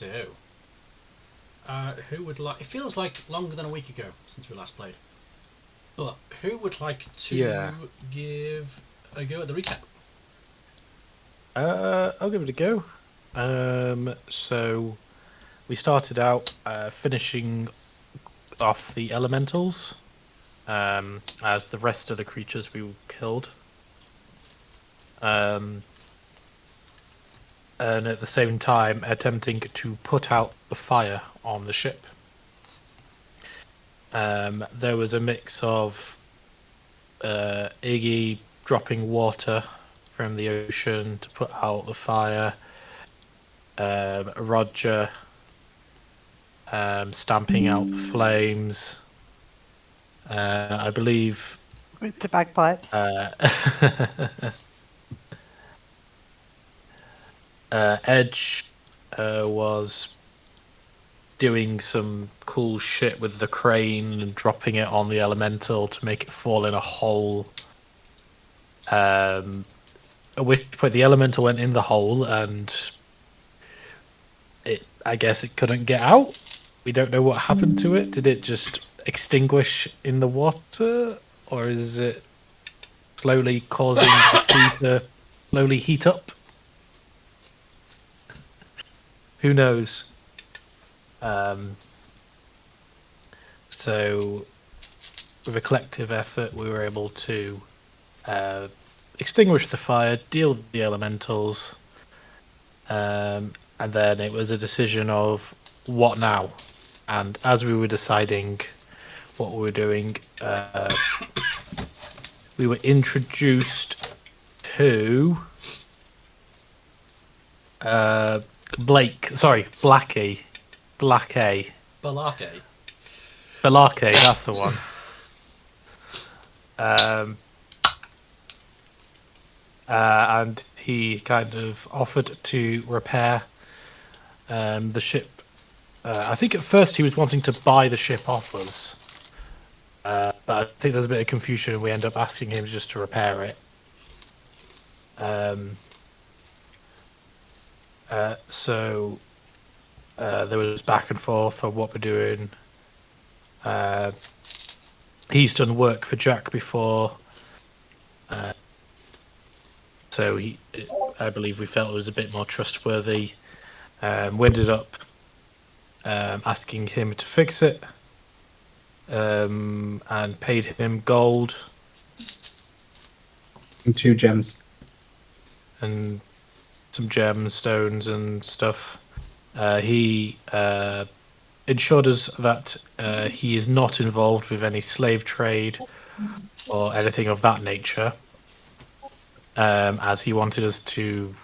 So, who would like? It feels like longer than a week ago since we last played. But who would like Yeah. to give a go at the recap? I'll give it a go. So we started out finishing off the elementals, as the rest of the creatures we killed. Um, and at the same time attempting to put out the fire on the ship. There was a mix of Iggy dropping water from the ocean to put out the fire, Roger stamping out the flames. I believe With the bagpipes. Edge was doing some cool shit with the crane and dropping it on the elemental to make it fall in a hole. At which point the elemental went in the hole and I guess it couldn't get out. We don't know what happened to it. Did it just extinguish in the water, or is it slowly causing the sea to slowly heat up? Who knows? So, with a collective effort, we were able to extinguish the fire, deal with the elementals, and then it was a decision of what now. And as we were deciding what we were doing, we were introduced to Blackie. Balake. Balake, that's the one. And he kind of offered to repair the ship. I think at first he was wanting to buy the ship off us. But I think there's a bit of confusion and we end up asking him just to repair it. So there was back and forth on what we're doing. He's done work for Jack before. So I believe we felt it was a bit more trustworthy. We ended up asking him to fix it. And paid him gold. And 2 gems. And some gemstones and stuff. He assured us that he is not involved with any slave trade or anything of that nature, as he wanted us to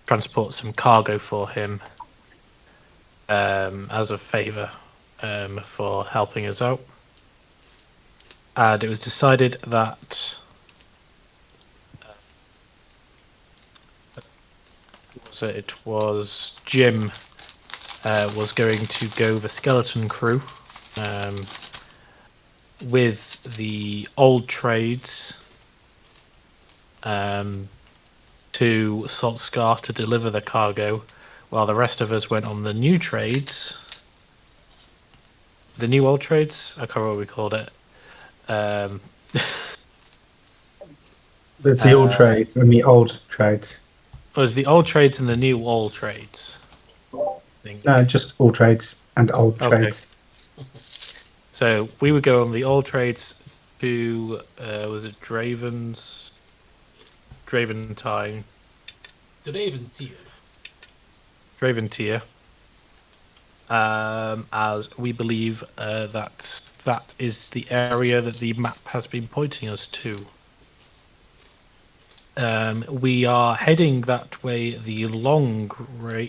transport some cargo for him as a favour for helping us out. And it was decided that it was Jim was going to go the skeleton crew with the old trades to Salt Scar to deliver the cargo, while the rest of us went on the new trades. The new old trades? I can't remember what we called it. There's the old trades and the old trades. It was the old trades and the new old trades. No, just all trades and old trades. So we would go on the old trades to, was it Draventine? Draventier. As we believe that is the area that the map has been pointing us to. We are heading that way the long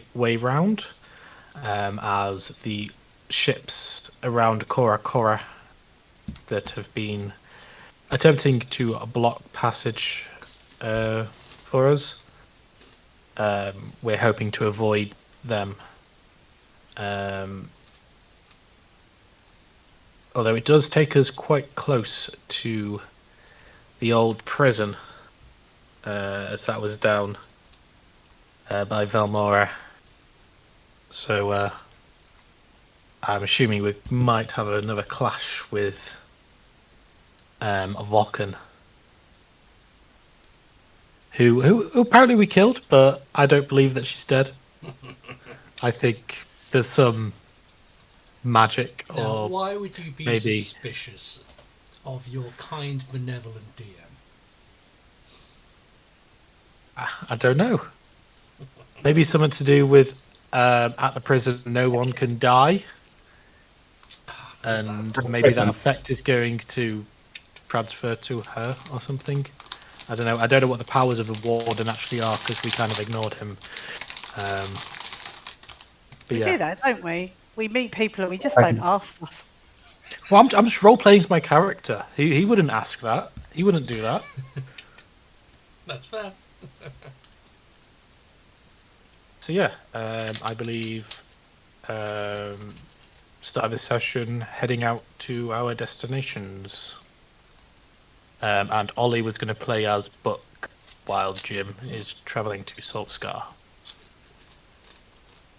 way round, as the ships around Cora Cora that have been attempting to block passage for us. We're hoping to avoid them. Although it does take us quite close to the old prison, as that was down by Velmora. So I'm assuming we might have another clash with a Vulcan. Who apparently we killed, but I don't believe that she's dead. I think there's some magic, Now, or why would you be maybe suspicious of your kind, benevolent DM? I don't know. Maybe something to do with at the prison no one can die, There's and that. maybe that Prison. effect is going to transfer to her or something. I don't know. I don't know what the powers of the warden actually are because we kind of ignored him. But We yeah. do that, don't we? We meet people and we just I don't can- ask stuff. Well, I'm just role playing as my character. He wouldn't ask that. He wouldn't do that. That's fair. So yeah, I believe start of the session heading out to our destinations. And Ollie was going to play as Buck while Jim is travelling to Salt Scar.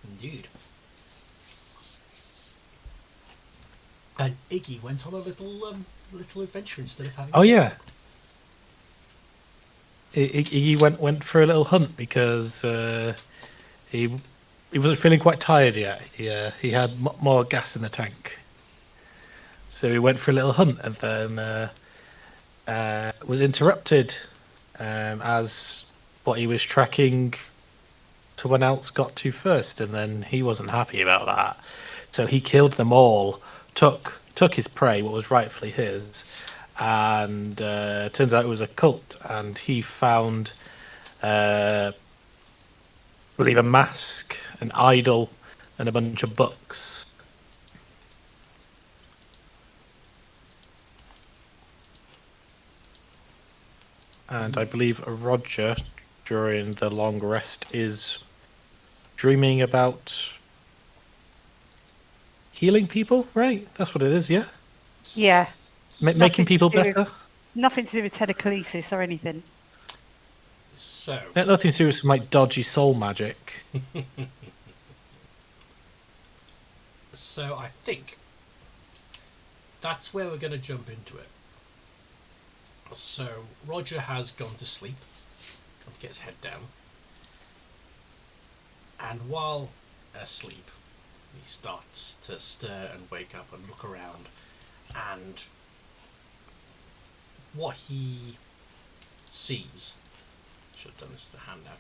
Indeed. And Iggy went on a little adventure instead of having. Oh yeah. He went for a little hunt because he wasn't feeling quite tired yet. He had more gas in the tank, so he went for a little hunt and then was interrupted as what he was tracking someone else got to first, and then he wasn't happy about that, so he killed them all, took his prey, what was rightfully his, and turns out it was a cult, and he found I believe a mask, an idol, and a bunch of books. And I believe Roger, during the long rest, is dreaming about healing people, right? That's what it is, yeah? Yeah. Making Nothing people to do with- better? Nothing to do with telekinesis or anything. So, Nothing to do with some like dodgy soul magic. so I think that's where we're going to jump into it. So Roger has gone to sleep, gone to get his head down, and while asleep, he starts to stir and wake up and look around, and what he sees, should have done this as a handout,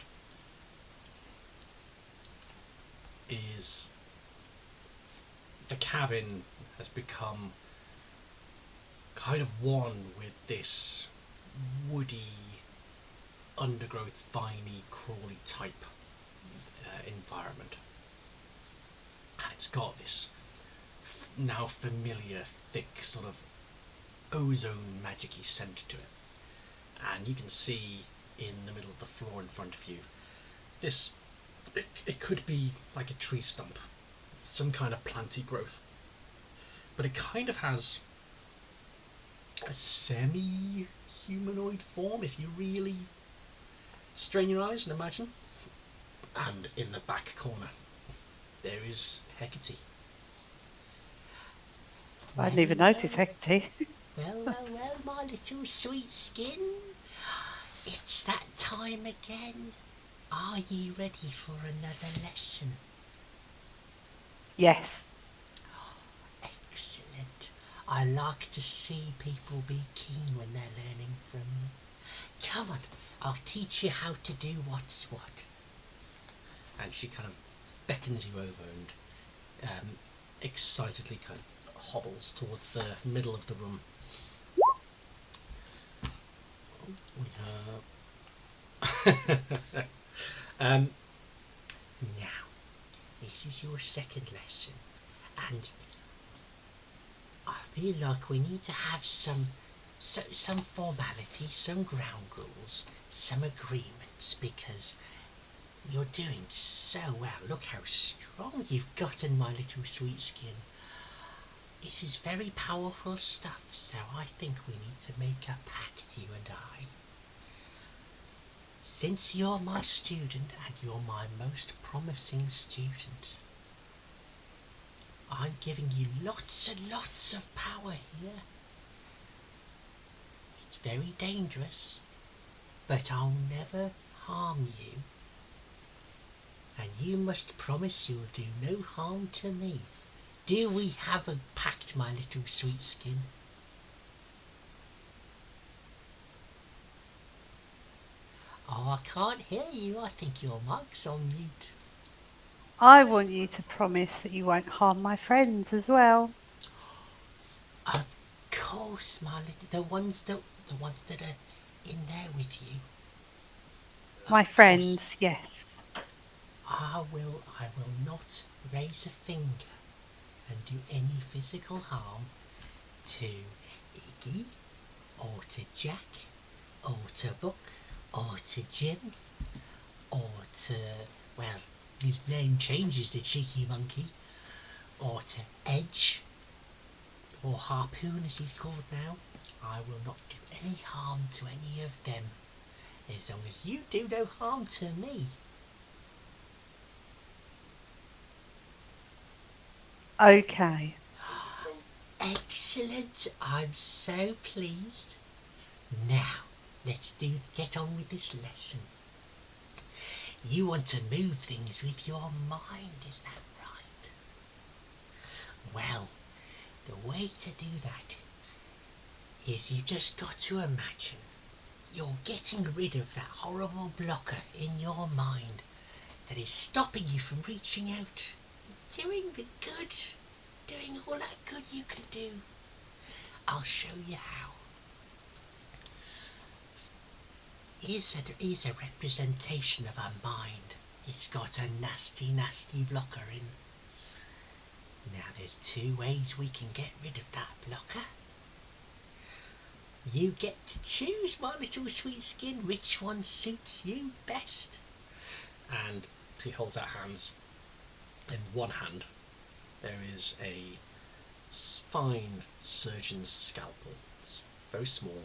is the cabin has become kind of one with this woody, undergrowth, viney, crawly type environment. And it's got this now familiar, thick, sort of ozone magic-y scent to it. And you can see in the middle of the floor in front of you, this, it could be like a tree stump, some kind of planty growth. But it kind of has a semi-humanoid form if you really strain your eyes and imagine. And in the back corner there is Hecate. I didn't even notice Hecate. Well, my little sweet skin. It's that time again. Are ye ready for another lesson? Yes. Excellent. I like to see people be keen when they're learning from me. Come on, I'll teach you how to do what's what. And she kind of beckons you over and excitedly kind of hobbles towards the middle of the room. Now, this is your second lesson, and I feel like we need to have some formality, some ground rules, some agreements, because you're doing so well. Look how strong you've gotten, my little sweet skin. This is very powerful stuff, so I think we need to make a pact, you and I. Since you're my student and you're my most promising student, I'm giving you lots and lots of power here. It's very dangerous, but I'll never harm you. And you must promise you'll do no harm to me. Do we have a pact, my little sweet skin? Oh, I can't hear you. I think your mic's on mute. I want you to promise that you won't harm my friends as well. Of course, my little, the ones that are in there with you. My Of course. friends, yes. I will not raise a finger and do any physical harm to Iggy, or to Jack, or to Buck, or to Jim, or to, well, his name changes, the cheeky monkey, or to Edge, or Harpoon as he's called now. I will not do any harm to any of them, as long as you do no harm to me. Okay. Excellent, I'm so pleased. Now, let's get on with this lesson. You want to move things with your mind, is that right? Well, the way to do that is you just got to imagine you're getting rid of that horrible blocker in your mind that is stopping you from reaching out, doing the good, doing all that good you can do. I'll show you how. Here's a representation of our mind. It's got a nasty, nasty blocker in. Now there's two ways we can get rid of that blocker. You get to choose, my little sweet skin, which one suits you best. And he holds out hands. In one hand, there is a fine surgeon's scalpel. It's very small,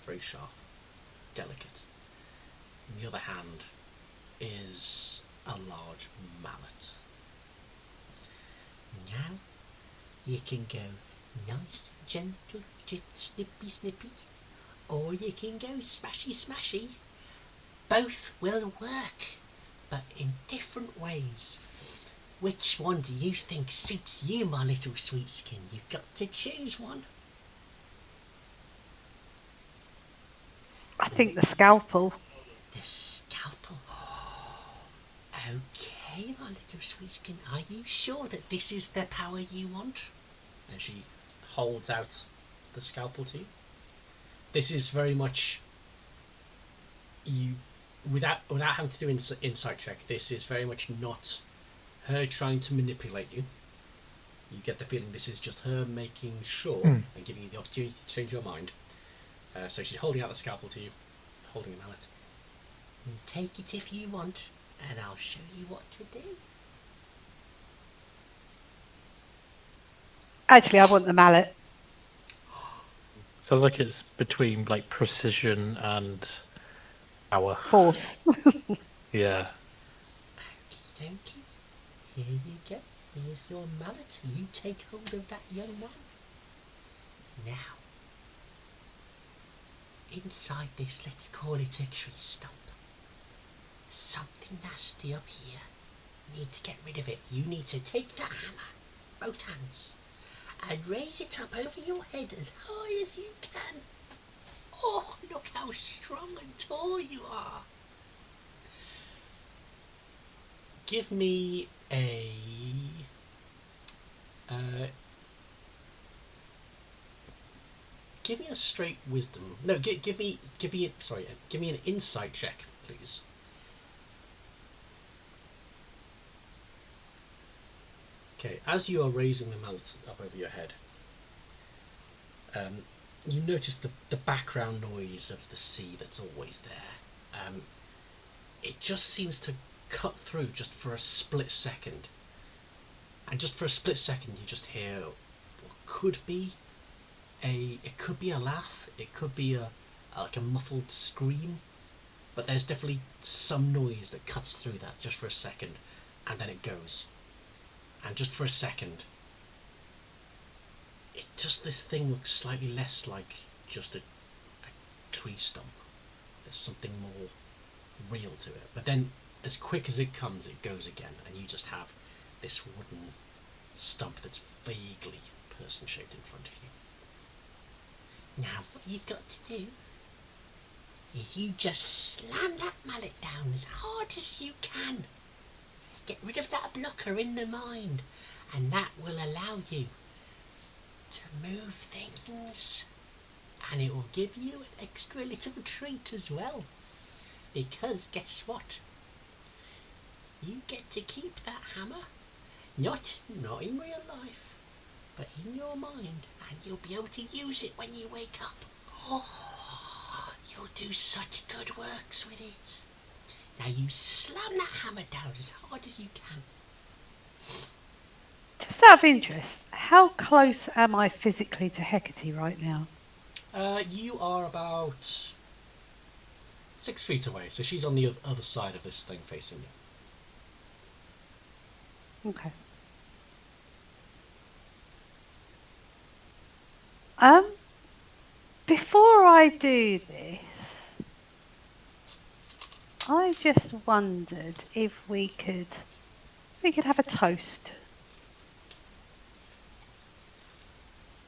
very sharp, delicate. In the other hand is a large mallet. Now you can go nice, gentle, snippy, snippy, or you can go smashy, smashy. Both will work, but in different ways. Which one do you think suits you, my little sweet skin? You've got to choose one. I think the scalpel. The scalpel. Okay, my little sweet skin, are you sure that this is the power you want? And she holds out the scalpel to you. This is very much you, without having to do insight check. This is very much not her trying to manipulate you. You get the feeling this is just her making sure and giving you the opportunity to change your mind. So she's holding out the scalpel to you, holding a mallet. Take it if you want, and I'll show you what to do. Actually, I want the mallet. Sounds like it's between like precision and power. Force. Yeah. Okie dokie. Here you go. Here's your mallet. You take hold of that, young one. Now, inside this, let's call it a tree stump. Something nasty up here. Need to get rid of it. You need to take that hammer, both hands, and raise it up over your head as high as you can. Oh, look how strong and tall you are. Give me a give me a straight wisdom. No, give me an insight check, please. Okay, as you are raising the mallet up over your head, you notice the background noise of the sea that's always there. It just seems to cut through just for a split second. And just for a split second you just hear what could be a laugh, it could be like a muffled scream, but there's definitely some noise that cuts through that just for a second, and then it goes. And just for a second this thing looks slightly less like just a tree stump. There's something more real to it. But then, as quick as it comes, it goes again, and you just have this wooden stump that's vaguely person-shaped in front of you. Now, what you've got to do is you just slam that mallet down as hard as you can. Get rid of that blocker in the mind, and that will allow you to move things. And it will give you an extra little treat as well. Because guess what? You get to keep that hammer. Not in real life, but in your mind. And you'll be able to use it when you wake up. Oh, you'll do such good works with it. Now you slam that hammer down as hard as you can. Just out of interest, how close am I physically to Hecate right now? You are about 6 feet away, so she's on the other side of this thing facing you. Okay. Before I do this, I just wondered if we could have a toast.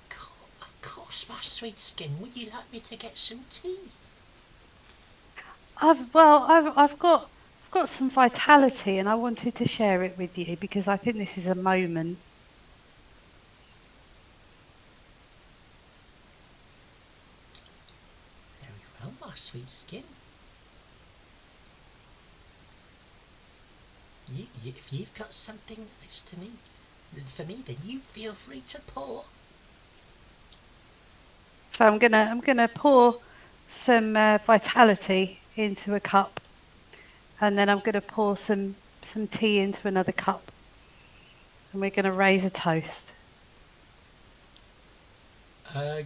Of course, my sweet skin. Would you like me to get some tea? I've got some vitality, and I wanted to share it with you because I think this is a moment. Very well, my sweet skin. If you've got something nice for me, then you feel free to pour. So I'm gonna pour some vitality into a cup, and then I'm gonna pour some tea into another cup, and we're gonna raise a toast.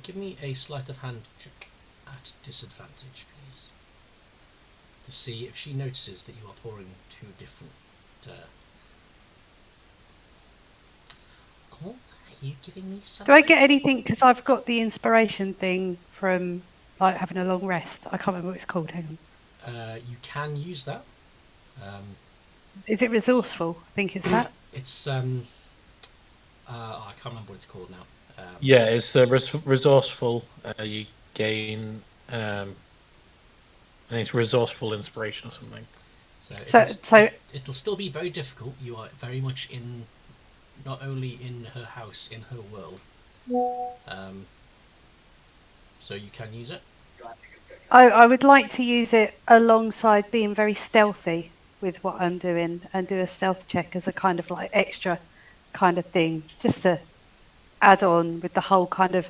Give me a sleight of hand check at disadvantage, please, to see if she notices that you are pouring two different. Oh, are you giving me something? Do I get anything because I've got the inspiration thing from like having a long rest? I can't remember what it's called. Hang on. You can use that. Is it resourceful? I think it's that. It's I can't remember what it's called now. Yeah, it's resourceful. You gain, I think it's resourceful inspiration or something. It'll still be very difficult. You are very much not only in her house, in her world. So you can use it. I would like to use it alongside being very stealthy with what I'm doing, and do a stealth check as a kind of like extra kind of thing, just to add on with the whole kind of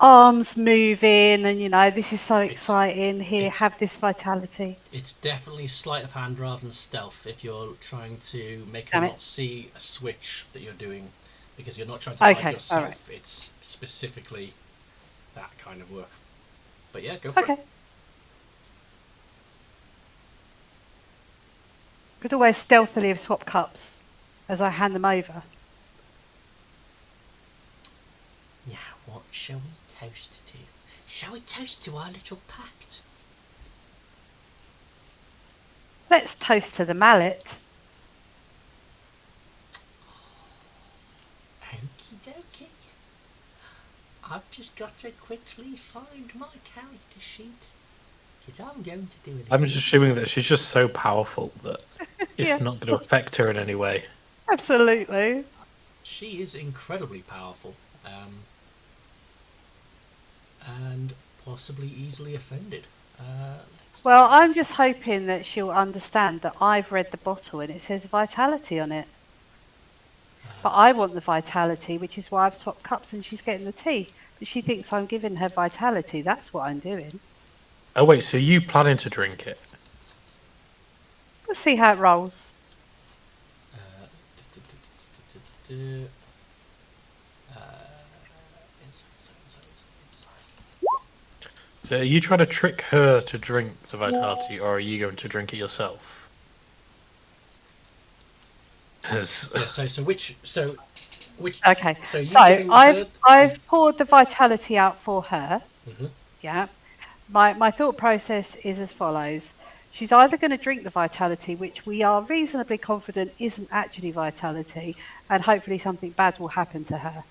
arms moving, and this is so exciting. Here, have this vitality. It's definitely sleight of hand rather than stealth if you're trying to make her not see a switch that you're doing, because you're not trying to hide yourself. Right. It's specifically that kind of work. But yeah, go for it. Could always stealthily swap cups as I hand them over. Now, what shall we toast to? Shall we toast to our little pact? Let's toast to the mallet. Okie dokie. I've just got to quickly find my character sheet, because I'm going to do it. I'm just assuming that she's just so powerful that it's not going to affect her in any way. Absolutely. She is incredibly powerful. And possibly easily offended. Well, I'm just hoping that she'll understand that I've read the bottle and it says vitality on it. But I want the vitality, which is why I've swapped cups and she's getting the tea. But she thinks I'm giving her vitality. That's what I'm doing. Oh, wait, so you planning to drink it? We'll see how it rolls. So are you trying to trick her to drink the vitality, or are you going to drink it yourself? Yeah, so Which Okay. so you So giving her? I've poured the vitality out for her. Mhm. Yeah. My thought process is as follows. She's either going to drink the vitality, which we are reasonably confident isn't actually vitality, and hopefully something bad will happen to her.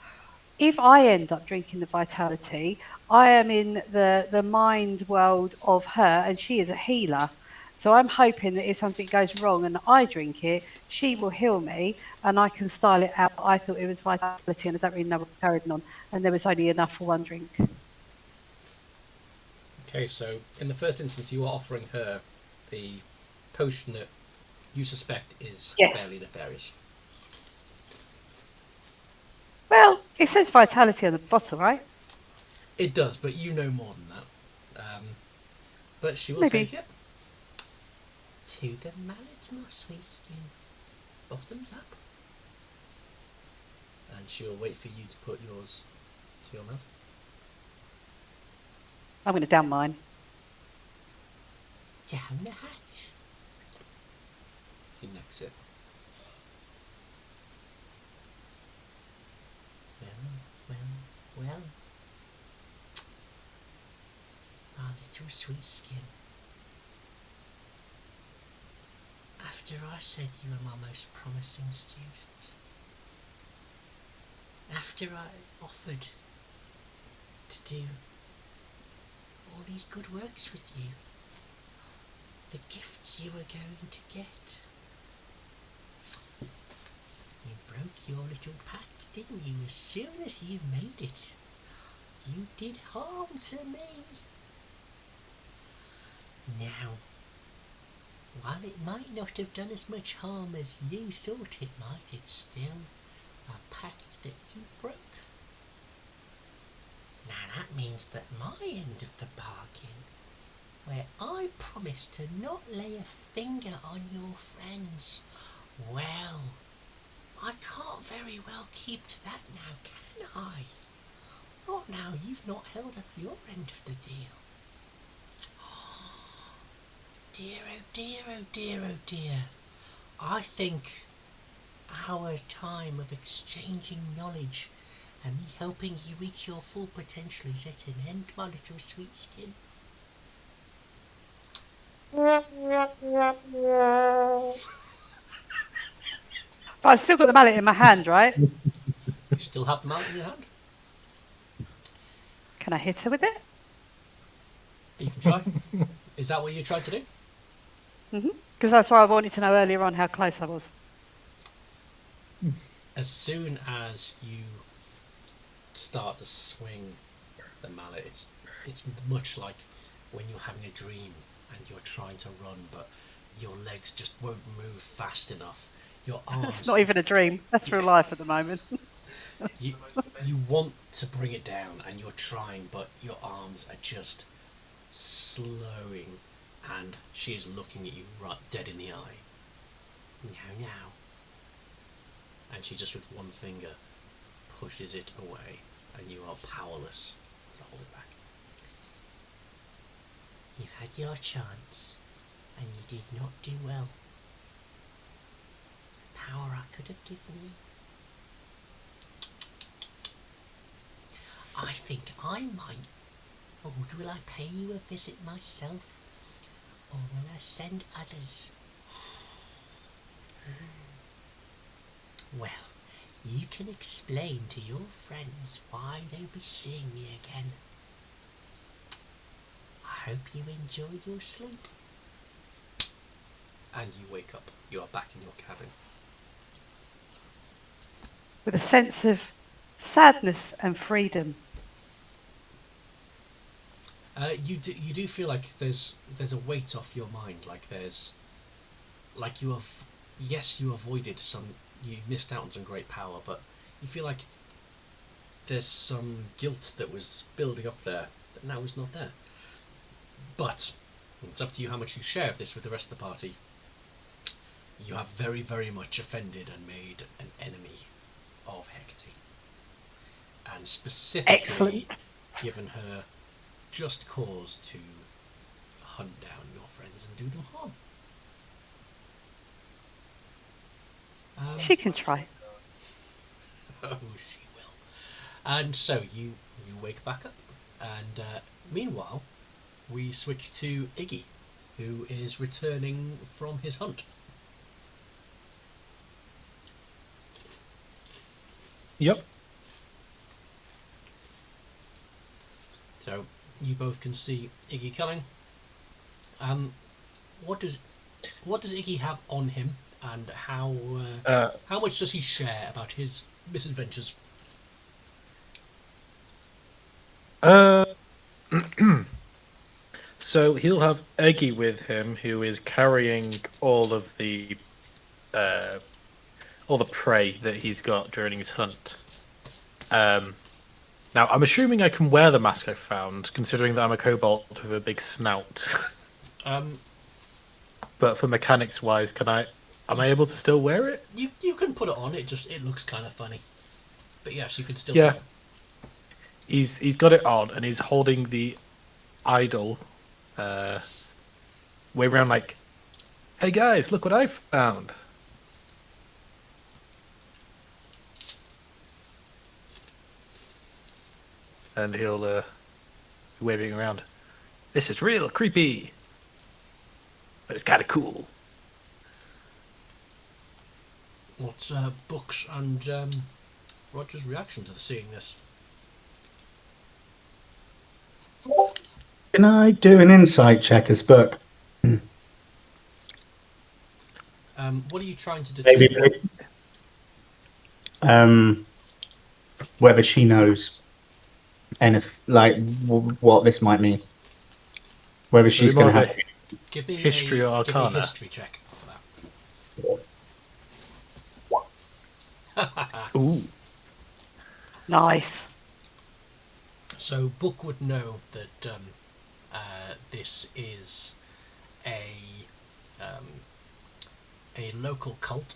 If I end up drinking the vitality, I am in the mind world of her, and she is a healer. So I'm hoping that if something goes wrong and I drink it, she will heal me and I can style it out. I thought it was vitality and I don't really know what carried on. And there was only enough for one drink. Okay, so in the first instance, you are offering her the potion that you suspect is Yes. fairly nefarious. Well, it says vitality on the bottle, right? It does, but you know more than that. But she will Maybe. take it. To the mallet, my sweet skin. Bottoms up. And she will wait for you to put yours to your mouth. I'm going to down mine. Down the hatch. She necks it. Well. My little sweet skin. After I said you were my most promising student, after I offered to do all these good works with you, the gifts you were going to get, you broke your little pact, didn't you? As soon as you made it, you did harm to me. Now, while it might not have done as much harm as you thought it might, it's still a pact that you broke. Now that means that my end of the bargain, where I promised to not lay a finger on your friends, well, I can't very well keep to that now, can I? Not now you've not held up your end of the deal. Dear, oh dear, oh dear, oh dear. I think our time of exchanging knowledge and me helping you reach your full potential is at an end, my little sweet skin. But I've still got the mallet in my hand, right? You still have the mallet in your hand? Can I hit her with it? You can try. Is that what you tried to do? Because that's why I wanted to know earlier on how close I was. As soon as you start to swing the mallet, it's much like when you're having a dream and you're trying to run, but your legs just won't move fast enough. Your arms. It's not even a dream. That's real life at the moment. You want to bring it down, and you're trying, but your arms are just slowing, and she is looking at you right dead in the eye. Now. And she just with one finger pushes it away, and you are powerless to hold it back. You've had your chance, and you did not do well. The power I could have given you. I think I might. Or will I pay you a visit myself? Or will I send others? Well, you can explain to your friends why they'll be seeing me again. I hope you enjoyed your sleep. And you wake up. You are back in your cabin. With a sense of sadness and freedom. You do feel like there's a weight off your mind. Like you avoided some, you missed out on some great power, but you feel like there's some guilt that was building up there that now is not there. But it's up to you how much you share of this with the rest of the party. You have very, very much offended and made an enemy of Hecate, and specifically given her just cause to hunt down your friends and do them harm. She can try. she will. And so you wake back up, and meanwhile, we switch to Iggy, who is returning from his hunt. Yep. So you both can see Iggy coming. What does Iggy have on him, and how much does he share about his misadventures? So he'll have Eggy with him, who is carrying all the prey that he's got during his hunt. Now, I'm assuming I can wear the mask I found, considering that I'm a kobold with a big snout. But for mechanics-wise, am I able to still wear it? You can put it on. It looks kind of funny, but yes, you can still. Yeah. Do it. He's got it on, and he's holding the idol, way around like, "Hey guys, look what I found!" And he'll be waving around. This is real creepy, but it's kind of cool. What's Book's and Roger's reaction to seeing this? Can I do an insight check as Book? What are you trying to determine? Maybe whether she knows anything, like what this might mean. Whether she's going to have Give me history or give me a arcana. history check for that. Ooh. Nice. So Book would know that this is a local cult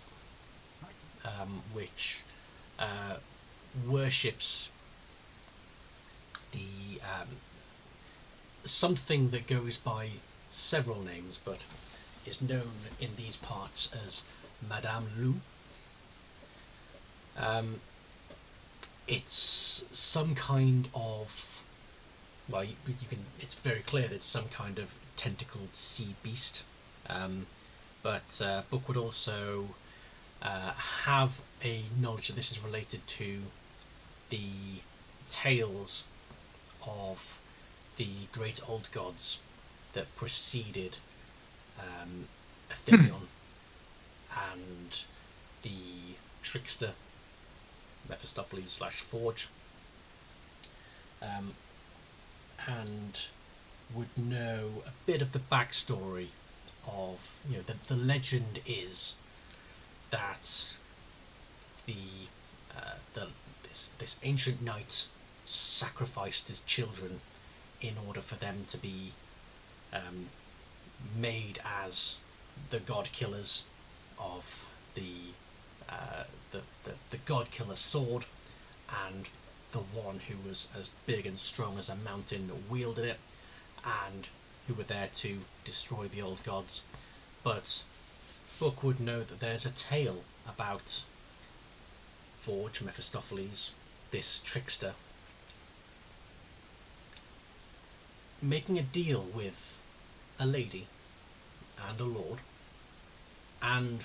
which worships the something that goes by several names, but is known in these parts as Madame Lou. It's some kind of, well, you can. It's very clear that it's some kind of tentacled sea beast. But Book would also have a knowledge that this is related to the tales of the great old gods that preceded Athenion and the trickster Mephistopheles / Forge, and would know a bit of the backstory of, the legend is that this ancient knight sacrificed his children in order for them to be made as the god killers of the god killer sword, and the one who was as big and strong as a mountain wielded it, and who were there to destroy the old gods. But Book would know that there's a tale about Forge, Mephistopheles, this trickster, making a deal with a lady and a lord and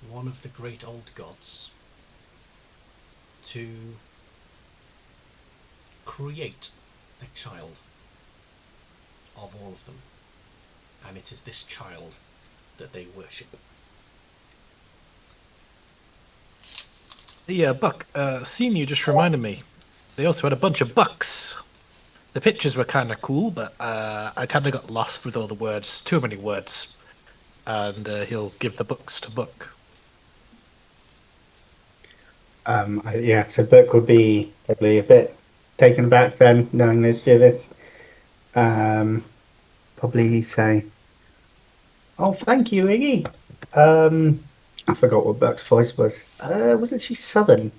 one of the great old gods to create a child of all of them, and it is this child that they worship. The Buck, seeing you just reminded me. They also had a bunch of bucks. The pictures were kind of cool, but I kind of got lost with all the words. Too many words. And he'll give the books to Book. So Book would be probably a bit taken aback then, knowing this shit. Probably say, "Oh, thank you, Iggy." I forgot what Buck's voice was. Wasn't she Southern?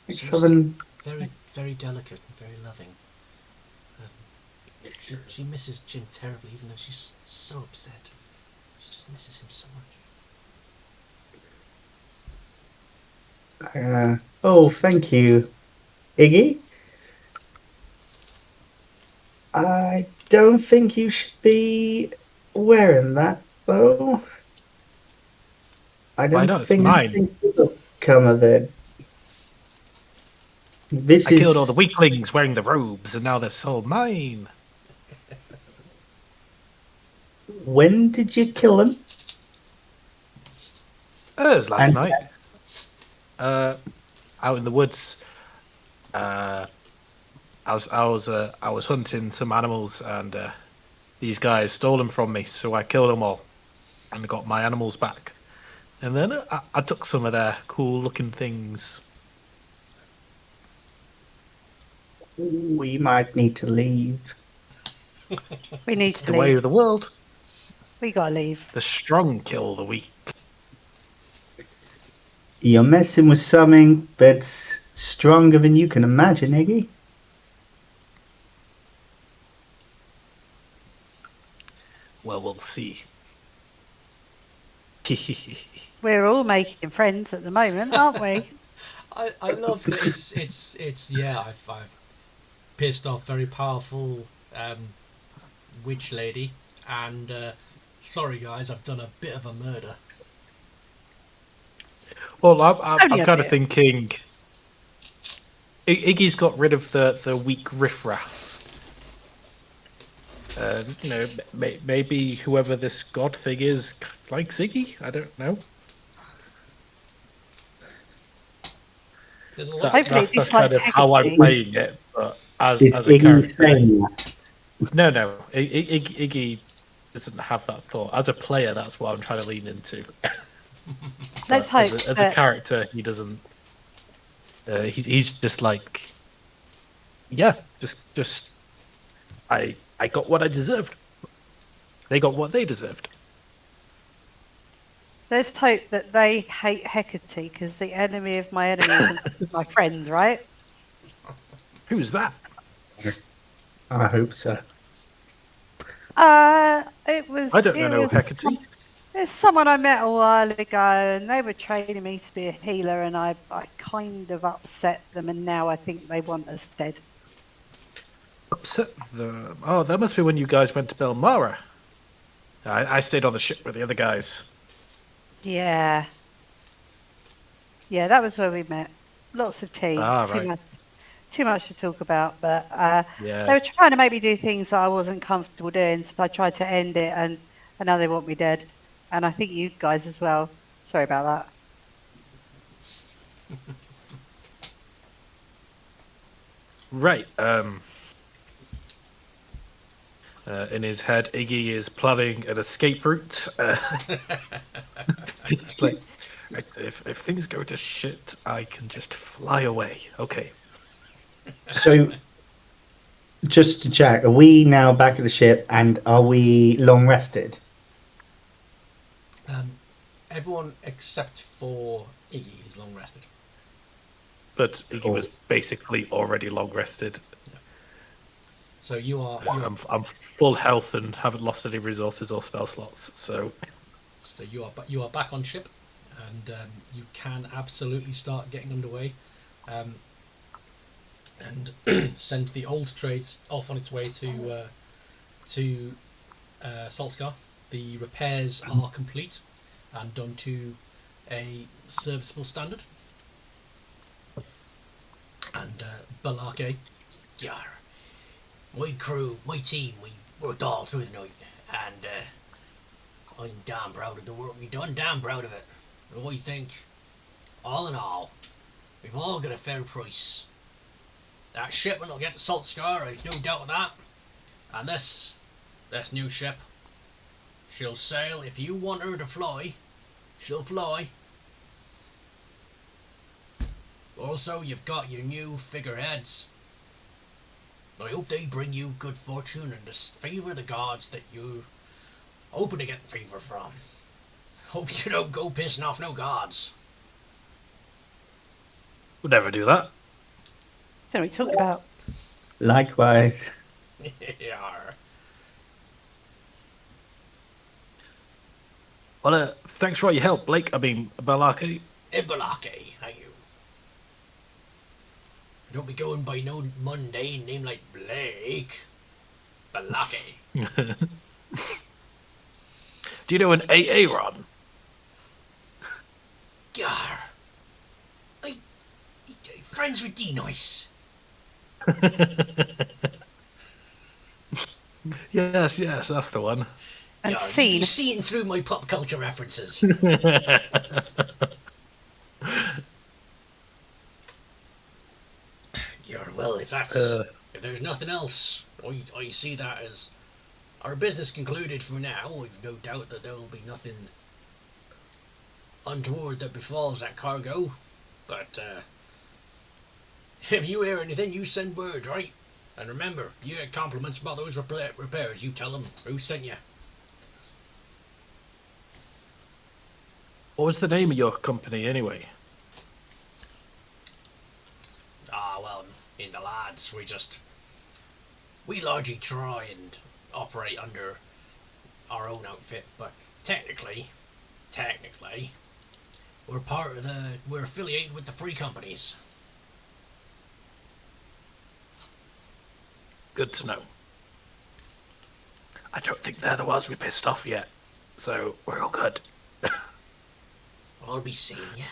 She Southern. Very, very delicate and very loving. She misses Jim terribly, even though she's so upset. She just misses him so Oh, thank you, Iggy. I don't think you should be wearing that, though. I Why don't not? It's think mine. anything will come of it. This I killed all is. the weaklings wearing the robes, and now they're all mine. When did you kill them? It was last And night. Out in the woods. Uh, I was hunting some animals, and these guys stole them from me. So I killed them all, and got my animals back. And then I took some of their cool-looking things. we might need to leave. We need It's to the way leave. of the world. We gotta leave. The strong kill the weak. You're messing with something that's stronger than you can imagine, Iggy. Well, we'll see. We're all making friends at the moment, aren't we? I love that it's yeah, I've pissed off very powerful witch lady, and sorry guys, I've done a bit of a murder. Well, Only I'm a kind of bit. thinking Iggy's got rid of the weak riffraff. You know, maybe whoever this god thing is likes Iggy. I don't know. There's a lot. Hopefully it That's kind dislikes of how I'm Hecate. playing it. But Is as a Iggy character, saying that? no, Iggy doesn't have that thought. As a player, that's what I'm trying to lean into. Let's But hope as a character, he doesn't. He's just like, yeah, just I got what I deserved. They got what they deserved. let's hope that they hate Hecate because the enemy of my enemy is my friend, right? Who's that? I hope so. It was I don't it know was Hecate. there's someone I met a while ago, and they were training me to be a healer, and I kind of upset them, and now I think they want us dead. Upset them. Oh, that must be when you guys went to Belmara. I stayed on the ship with the other guys. Yeah, yeah, that was where we met. Lots of tea, Ah, right. too much to talk about, but they Yeah. were trying to make me do things that I wasn't comfortable doing, so I tried to end it, and now they want me dead, and I think you guys as well. Sorry about that. Right. In his head, Iggy is planning an escape route. It's like, right, if things go to shit, I can just fly away. Okay. So, just to check, are we now back at the ship and are we long rested? Everyone except for Iggy is long rested. But Iggy was basically already long rested. So you are I'm full health and haven't lost any resources or spell slots. So you are back on ship, and you can absolutely start getting underway, and send the old trades off on its way to Saltscar. The repairs are complete and done to a serviceable standard. And Balake, yar, my crew, my team, we worked all through the night, and I'm damn proud of the work we done, damn proud of it. And I think, all in all, we've all got a fair price. That shipment will get to Salt Scar, I've no doubt of that. And this new ship, she'll sail. If you want her to fly, she'll fly. Also, you've got your new figureheads. I hope they bring you good fortune and the favour of the gods that you're hoping to get favour from. Hope you don't go pissing off no gods. we'll never do that. What are we talking about? Likewise. Yarr. Well, thanks for all your help, Blake. I mean, Balaki. Ibalake, thank you. Don't be going by no mundane name like Blake. Balake. Do you know an AA run? Gar. I friends with D-Nice. Yes, that's the one. And Gar, you scene. be seeing through my pop culture references. Gar, well, if there's nothing else, I see that as our business concluded for now. I've no doubt that there will be nothing untoward that befalls that cargo. But if you hear anything, you send word, right? And remember, if you get compliments about those repairs, you tell them who sent you. What was the name of your company anyway? Well, in the lads, we largely try and operate under our own outfit, but technically, we're affiliated with the free companies. Good to know. I don't think they're the ones we pissed off yet, so we're all good. I'll be seeing you.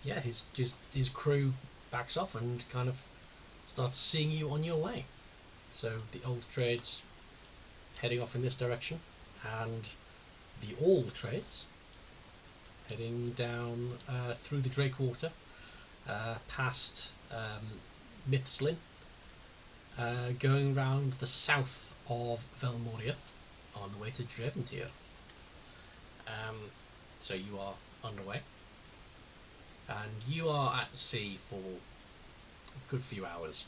Yeah, his crew backs off and kind of starts seeing you on your way. So the old trades heading off in this direction, and the all trades heading down through the Drakewater, past Mythslin, going round the south of Velmoria on the way to Dreventir. So you are underway, and you are at sea for a good few hours.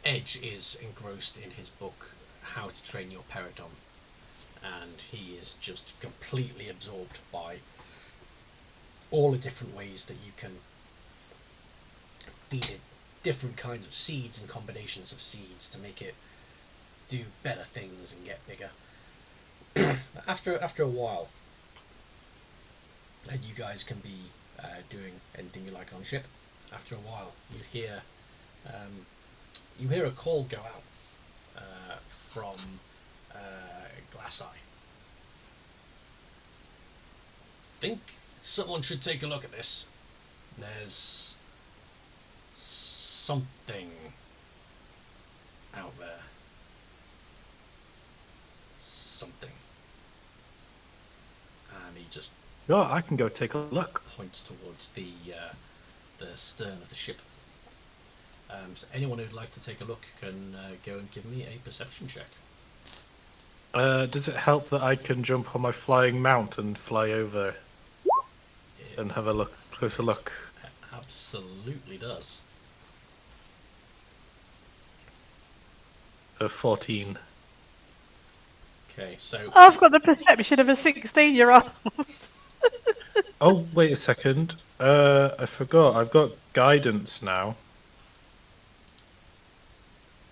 Edge is engrossed in his book, How to Train Your Peridon, and he is just completely absorbed by all the different ways that you can feed it different kinds of seeds and combinations of seeds to make it do better things and get bigger. After a while, and you guys can be doing anything you like on ship. After a while, you hear a call go out from Glass Eye. Think someone should take a look at this. There's something out there. Something. And he just Oh, I can go take a look. points towards the stern of the ship. So anyone who'd like to take a look can go and give me a perception check. Does it help that I can jump on my flying mount and fly over and have a closer look? It absolutely does. 14. Okay, so I've got the perception of a 16-year-old. Oh, wait a second. I forgot. I've got guidance now.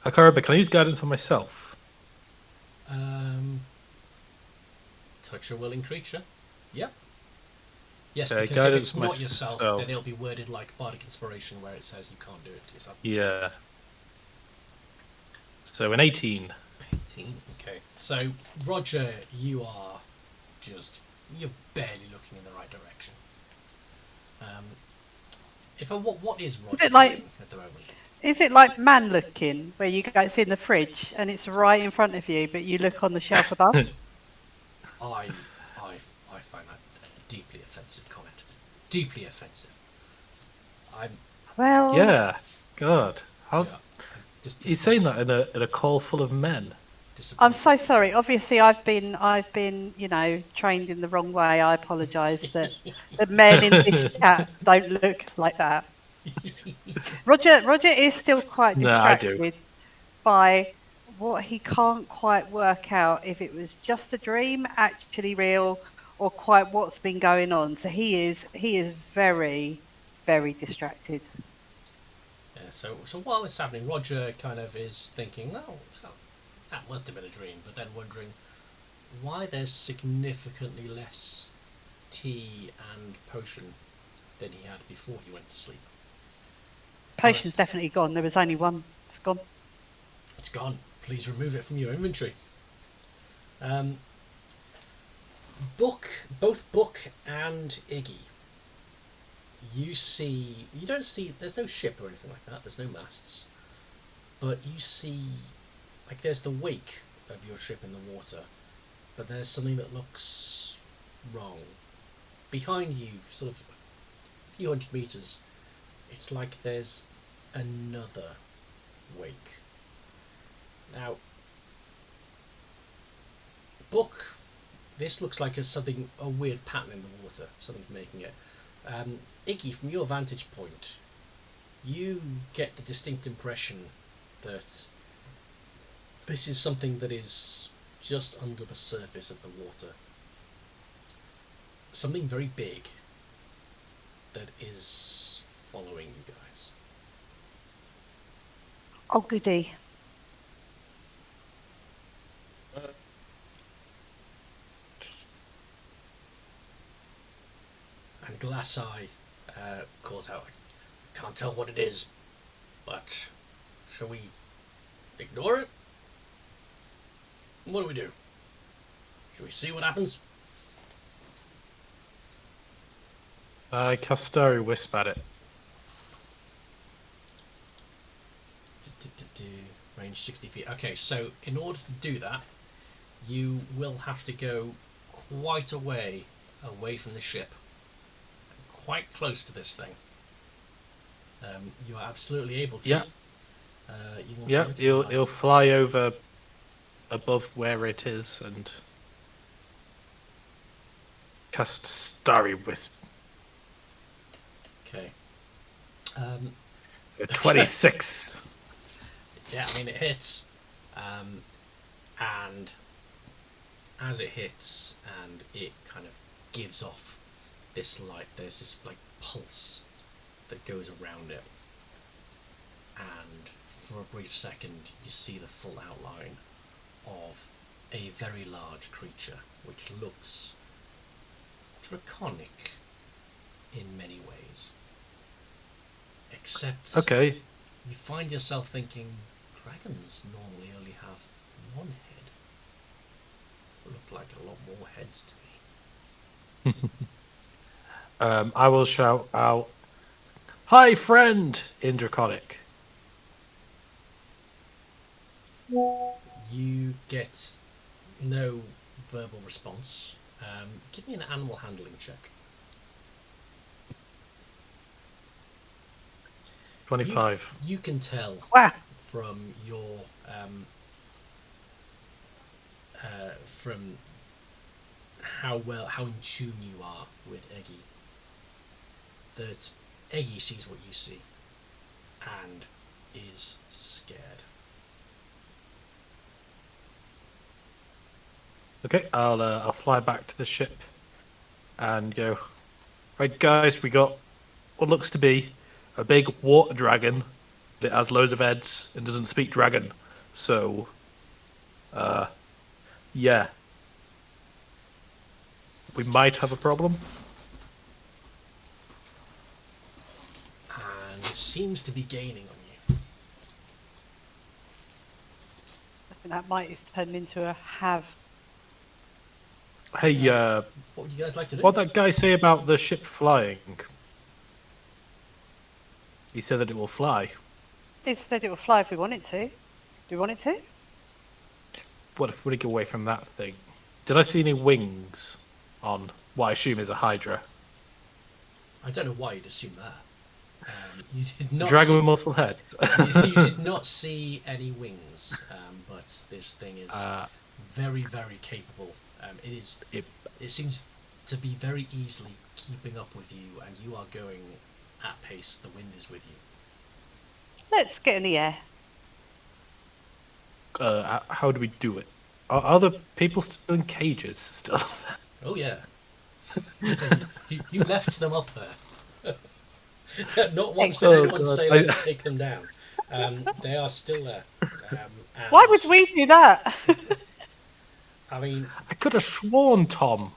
I can't remember. Can I use guidance on myself? touch a willing creature. Yep. Yes, Okay, because if guidance it's not yourself, myself. then it'll be worded like Bardic Inspiration, where it says you can't do it to yourself. Yeah. So an 18. 18. Okay. So Roger, you're barely looking in the right direction. What is Roger Is it like- doing at the moment? Is it like man looking, where you go, it's in the fridge and it's right in front of you, but you look on the shelf above? I find that a deeply offensive comment. Deeply offensive. Well, Yeah. God. How Yeah, he's saying that in a call full of men. I'm so sorry. Obviously, I've been, trained in the wrong way. I apologise that the men in this chat don't look like that. Roger is still quite No, I do. distracted by what he can't quite work out if it was just a dream, actually real, or quite what's been going on. So he is very, very distracted. Yeah, so while this is happening, Roger kind of is thinking, oh, that must have been a dream, but then wondering why there's significantly less tea and potion than he had before he went to sleep. Potion's But definitely gone. There was only one. It's gone. it's gone. Please remove it from your inventory. Both Book and Iggy, you don't see, there's no ship or anything like that, there's no masts, but you see, like, there's the wake of your ship in the water, but there's something that looks wrong. Behind you, sort of a few hundred meters, it's like there's another wake. Now, Book, this looks like a weird pattern in the water. Something's making it. Iggy, from your vantage point, you get the distinct impression that this is something that is just under the surface of the water. Something very big that is following you guys. Oh, goody. And Glass Eye calls out, I can't tell what it is, but shall we ignore it? What do we do? Shall we see what happens? I cast Starry Wisp at it. Range 60 feet. Okay, so in order to do that, you will have to go quite a way away from the ship. Quite close to this thing. You are absolutely able to. Yeah. You'll He'll fly over above where it is and cast Starry Wisp. Okay. A 26. Yeah, I mean it hits, and as it hits, and it kind of gives off this light. There's this like pulse that goes around it, and for a brief second, you see the full outline of a very large creature, which looks draconic in many ways. Except, Okay. you find yourself thinking, dragons normally only have one head. Look like a lot more heads to me. I will shout out, "Hi, friend!" in Draconic. You get no verbal response. Give me an animal handling check. 25. You can tell Wow. from your from how in tune you are with Eggy that Eggy sees what you see and is scared. Okay, I'll fly back to the ship and go, right, guys, we got what looks to be a big water dragon that has loads of heads and doesn't speak dragon. So, yeah. We might have a problem. And it seems to be gaining on you. I think that might turn into a have. Hey, What would you guys like to do? what did that guy say about the ship flying? He said that it will fly. It said it will fly if we want it to. Do we want it to? What if we get away from that thing? Did I see any wings on what I assume is a Hydra? I don't know why you'd assume that. You did not. Dragon with multiple heads. You did not see any wings, but this thing is very, very capable. It seems to be very easily keeping up with you, and you are going at pace. The wind is with you. Let's get in the air. How do we do it? Are the people still in cages still? Oh yeah. you left them up there. Not once did anyone say let's take them down. They are still there. Why would we do that? I mean, I could have sworn Tom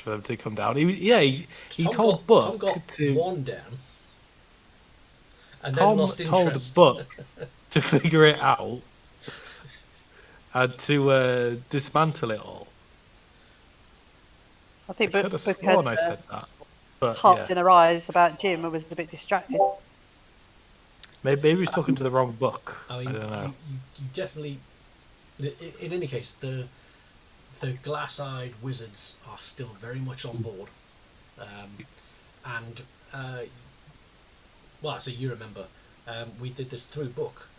for them to come down. He Tom told Tom Buck got to one down, and then Tom lost told interest. Buck to figure it out and to dismantle it all. I think I could have Book had sworn I said that, but hearts yeah, in her eyes about Jim and was a bit distracted. maybe he was talking to the wrong book. I I mean, don't know. you definitely. In any case, the glass-eyed wizards are still very much on board, and well, so you remember, we did this through Book.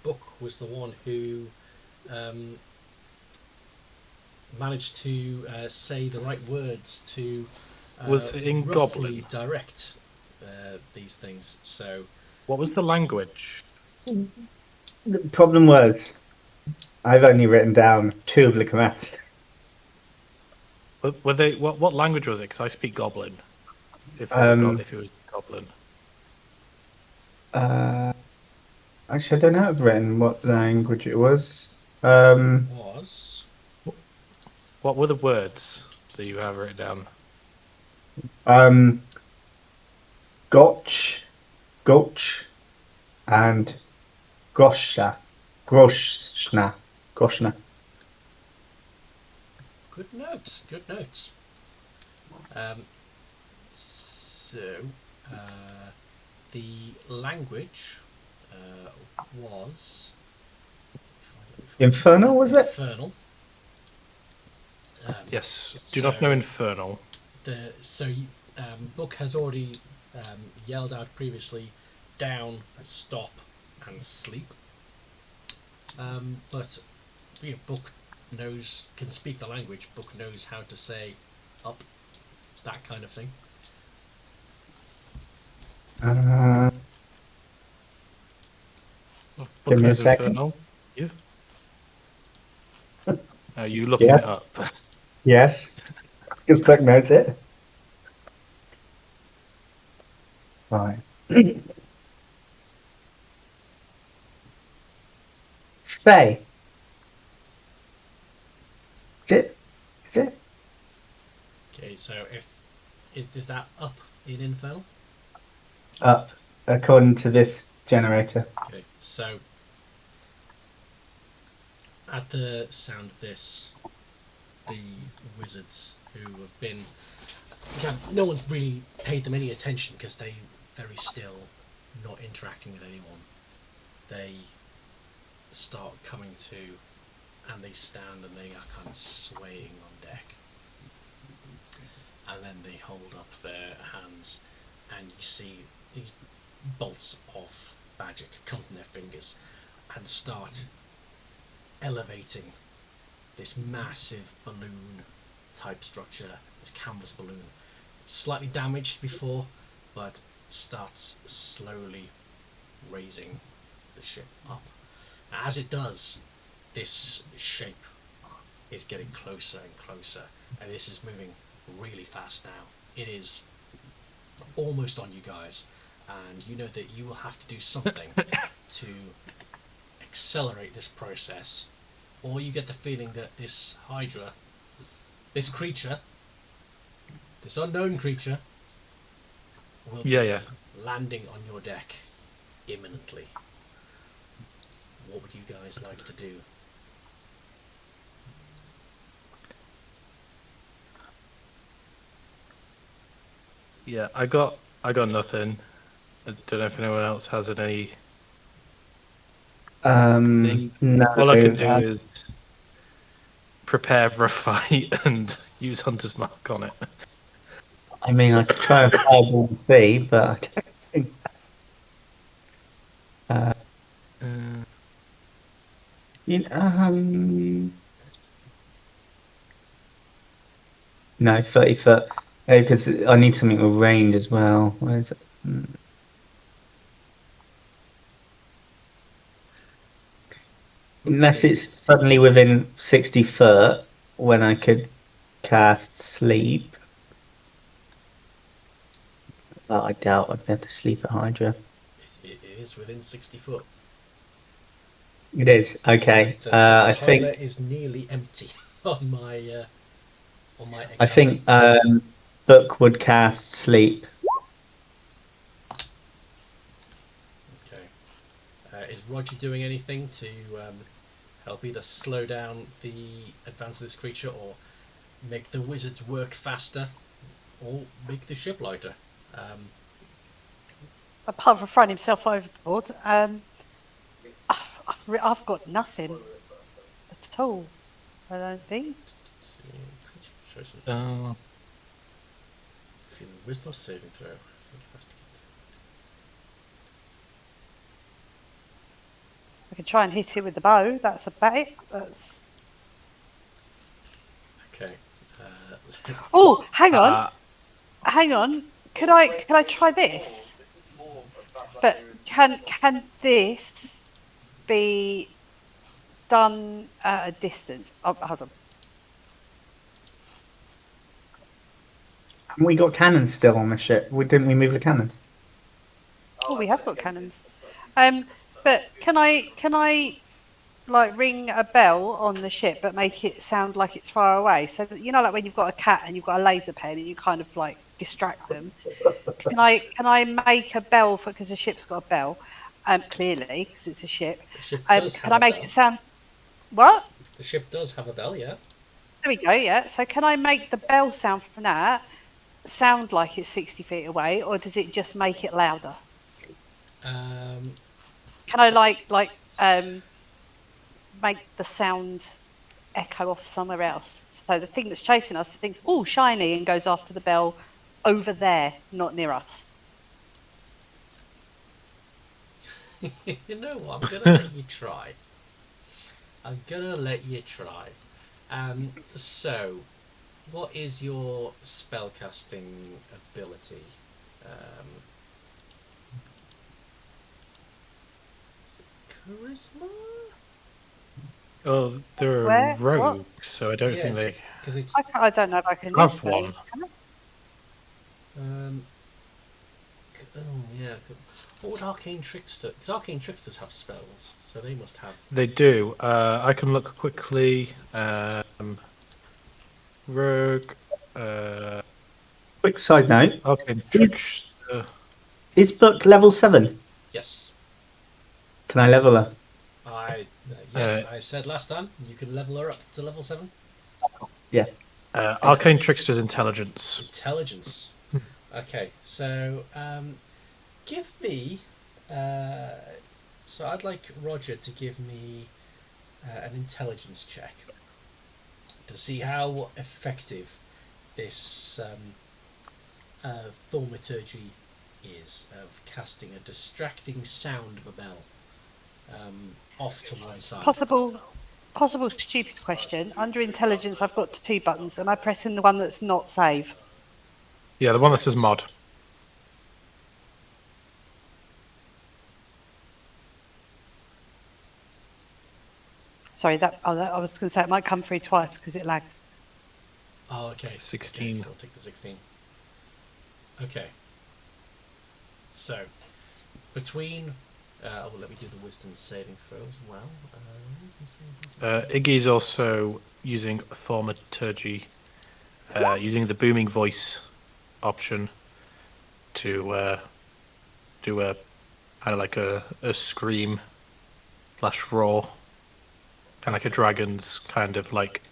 Book was the one who managed to say the right words to Was it in roughly Goblin? direct these things. So What was the language? The problem was, I've only written down 2 of the commands. Were they what language was it? Because I speak Goblin. If it was Goblin. Actually, I don't have written what language it was. was What were the words that you have written down? Gotch, Gotch, and Gosha, Groshna, Goshna. good notes. Good notes. So the language was Infernal, was it? infernal. Yes. Do not know Infernal. Book has already yelled out previously, down, stop, and sleep. But Book can speak the language. Book knows how to say up, that kind of thing. Book Give me a knows second. Infernal. Yeah. Are you looking Yeah. it up? Yes, because Beck knows it. Right. Faye. Is it? Is it? Okay, so is that up in infernal? Up, according to this generator. Okay, so at the sound of this, the wizards who have been, no one's really paid them any attention because they very still not interacting with anyone. They start coming to, and they stand and they are kind of swaying on deck, and then they hold up their hands, and you see these bolts of magic come from their fingers and start elevating this massive balloon type structure, this canvas balloon, slightly damaged before, but starts slowly raising the ship up. As it does, this shape is getting closer and closer, and this is moving really fast now. It is almost on you guys, and you know that you will have to do something to accelerate this process, or you get the feeling that this Hydra, this creature, this unknown creature, will be landing on your deck imminently. What would you guys like to do? Yeah, I got nothing. I don't know if anyone else has any. No. All I can do is prepare for a fight and use Hunter's Mark on it. I mean, I could try a fireball and see, but I don't think no, 30 foot. Because I need something with range as well. Where is it? Unless it's suddenly within 60 foot when I could cast sleep. But I doubt I'd be able to sleep at Hydra. It is within 60 foot. It is, okay. The I timer think is nearly empty on my Or my I think Book would cast Sleep. Okay. Is Roger doing anything to help either slow down the advance of this creature, or make the wizards work faster, or make the ship lighter? Apart from throwing himself overboard, I've got nothing at all. I don't think. See the wisdom saving throw. I can try and hit it with the bow. That's about it. That's. Okay. Oh, hang on. Hang on. Could I try this? But can this be done at a distance? Oh, hold on. Haven't we got cannons still on the ship? Didn't we move the cannons? Oh, we have got cannons. But can I like ring a bell on the ship but make it sound like it's far away? So you know, like when you've got a cat and you've got a laser pen and you kind of like distract them. Can I make a bell for, because the ship's got a bell, clearly because it's a ship. The ship does Can have I a make bell. it sound? What? The ship does have a bell, yeah. There we go. Yeah. So can I make the bell sound from that sound like it's 60 feet away, or does it just make it louder? Can I make the sound echo off somewhere else? So the thing that's chasing us thinks, "Oh, shiny," and goes after the bell over there, not near us. You know what? I'm gonna let you try. So, what is your spellcasting ability? Is it charisma? Oh, they're Where? a rogue, What? so I don't think they. Because it's I don't know if I can Have list those. one. Can I? oh yeah. What would arcane trickster? Because arcane tricksters have spells, so they must have. They do. I can look quickly. Rogue. Quick side note: Arcane Trickster. is Book level 7? Yes. Can I level her? I said last time you can level her up to level 7. Yeah. Arcane Trickster's intelligence. Intelligence. Okay, so give me. So I'd like Roger to give me an intelligence check to see how effective this thaumaturgy is of casting a distracting sound of a bell off to one side. Possible stupid question. Under intelligence, I've got 2 buttons. Am I pressing the one that's not save? Yeah, the one that says mod. Sorry, I was going to say it might come through twice because it lagged. Oh, okay. 16. Okay, I'll take the 16. Okay. So, between... let me do the wisdom saving throw as well. Iggy's also using thaumaturgy, using the booming voice option to do a kind of like a scream / roar, kind of like a dragon's kind of like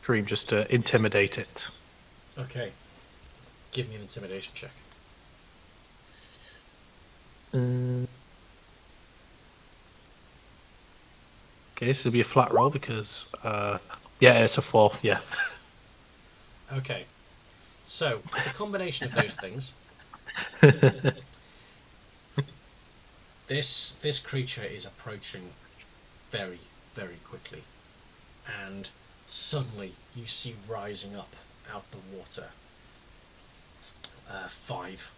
scream, just to intimidate it. Okay. Give me an intimidation check. Okay, so it'll be a flat roll because, yeah, it's a 4, yeah. Okay. So, with the combination of those things, this creature is approaching very, very quickly. And suddenly you see rising up out the water 5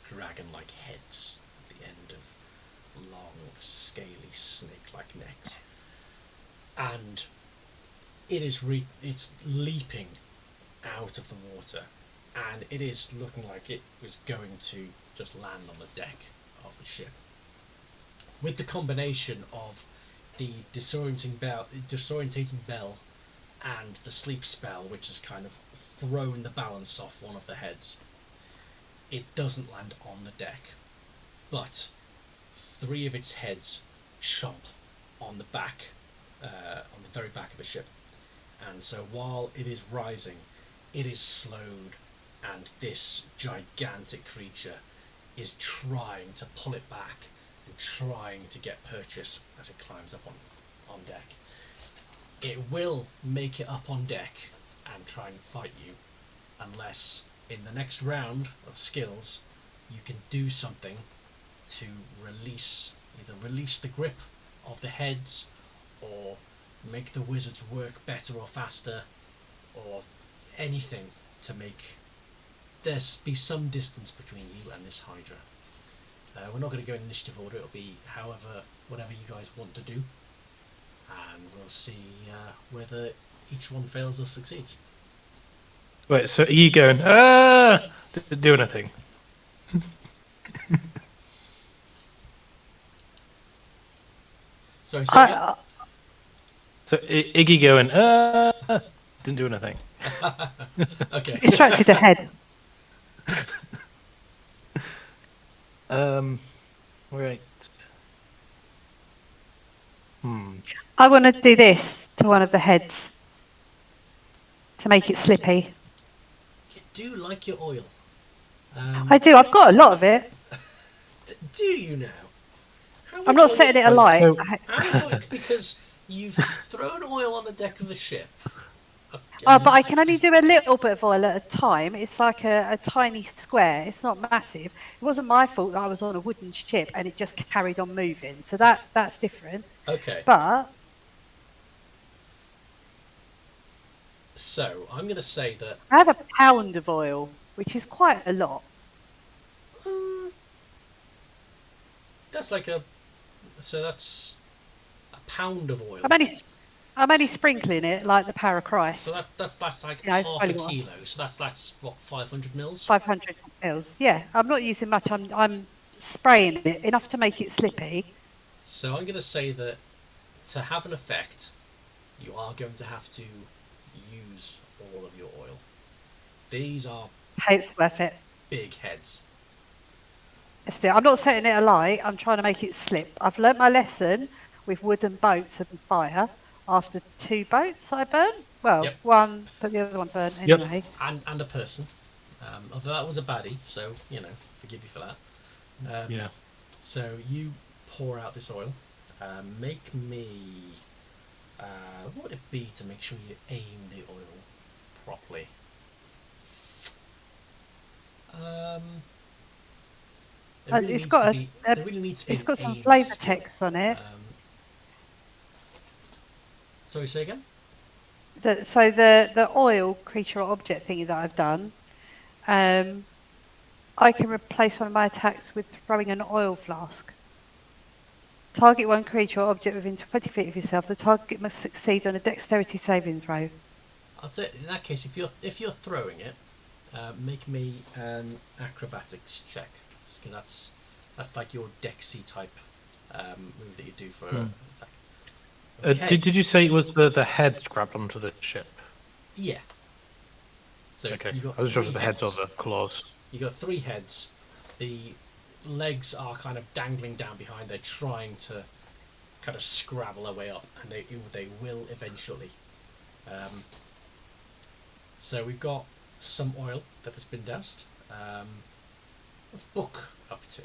dragon-like heads at the end of long, scaly, snake-like necks. And it is it's leaping out of the water, and it is looking like it was going to just land on the deck of the ship. With the combination of the disorientating bell and the sleep spell, which has kind of thrown the balance off one of the heads. It doesn't land on the deck, but 3 of its heads chomp on the back, on the very back of the ship. And so while it is rising, it is slowed, and this gigantic creature is trying to pull it back and trying to get purchase as it climbs up on deck. It will make it up on deck and try and fight you, unless in the next round of skills you can do something to either release the grip of the heads, or make the wizards work better or faster, or anything to make there be some distance between you and this Hydra. We're not going to go in initiative order. It'll be whatever you guys want to do, and we'll see whether each one fails or succeeds. Wait, so are you going, didn't do anything? Sorry, say again? So Iggy going, didn't do anything. Okay. Distracted ahead. Right. I want to do this to one of the heads to make it slippy. You do like your oil. I do. I've got a lot of it. Do you now? I'm not setting it alight. So- How much oil? Because you've thrown oil on the deck of the ship. Oh, but I can only do a little bit of oil at a time. It's like a tiny square. It's not massive. It wasn't my fault that I was on a wooden ship and it just carried on moving. So that's different. Okay. But So I'm going to say that I have a pound of oil, which is quite a lot. that's that's a pound of oil. I'm only sprinkling it like the power of Christ. So that's like Yeah, half a probably more. kilo. So that's what, 500 mils. 500 mils. Yeah, I'm not using much. I'm spraying it enough to make it slippy. So I'm going to say that to have an effect, you are going to have to use all of your oil. These are Hey, it's worth it. big heads. Still, I'm not setting it alight. I'm trying to make it slip. I've learnt my lesson with wooden boats and fire. After 2 boats I burnt. Well, Yep. one, but the other one burnt Yep. anyway. And a person. Although that was a baddie, so, forgive you for that. Yeah. So you pour out this oil. Make me... what would it be to make sure you aim the oil properly? It's got it's got some flavour text on it. Sorry, say again? So the oil creature or object thingy that I've done, I can replace one of my attacks with throwing an oil flask. Target one creature or object within 20 feet of yourself. The target must succeed on a dexterity saving throw. I'll tell you, in that case, if you're throwing it, make me an acrobatics check, because that's like your Dexy type move that you do for an attack. Okay. Did you say it was the heads grabbed onto the ship? Yeah. So Okay. you got I was sure it was 3 the heads heads. or the claws. You got 3 heads. The legs are kind of dangling down behind. They're trying to kind of scrabble their way up, and they will eventually. So we've got some oil that has been doused. What's Book up to?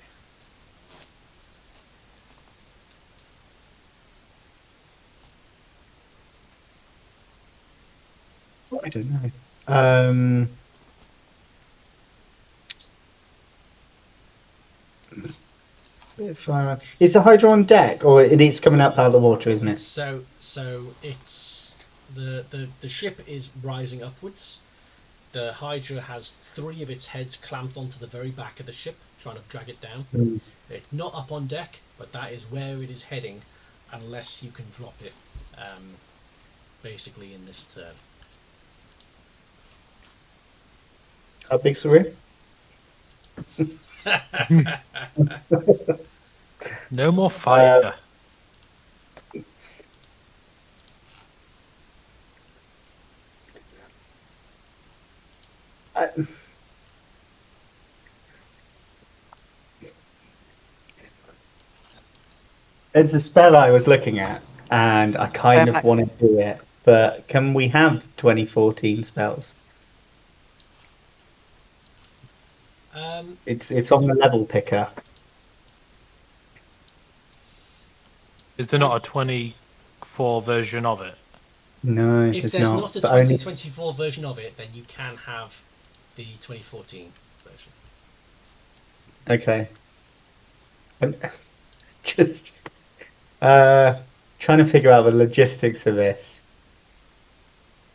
I don't know. Bit of fire. Is the Hydra on deck, or it's coming up out of the water, isn't it? So it's the ship is rising upwards. The Hydra has 3 of its heads clamped onto the very back of the ship, trying to drag it down. It's not up on deck, but that is where it is heading, unless you can drop it, basically in this turn. How big's the ring? No more fire. It's a spell I was looking at, and I kind of Okay. want to do it. But can we have 2014 spells? It's on the level picker. Is there not a 24 version of it? No, If it's there's not. not a But only 2024 version of it, then you can have the 2014 version. okay. I'm just trying to figure out the logistics of this.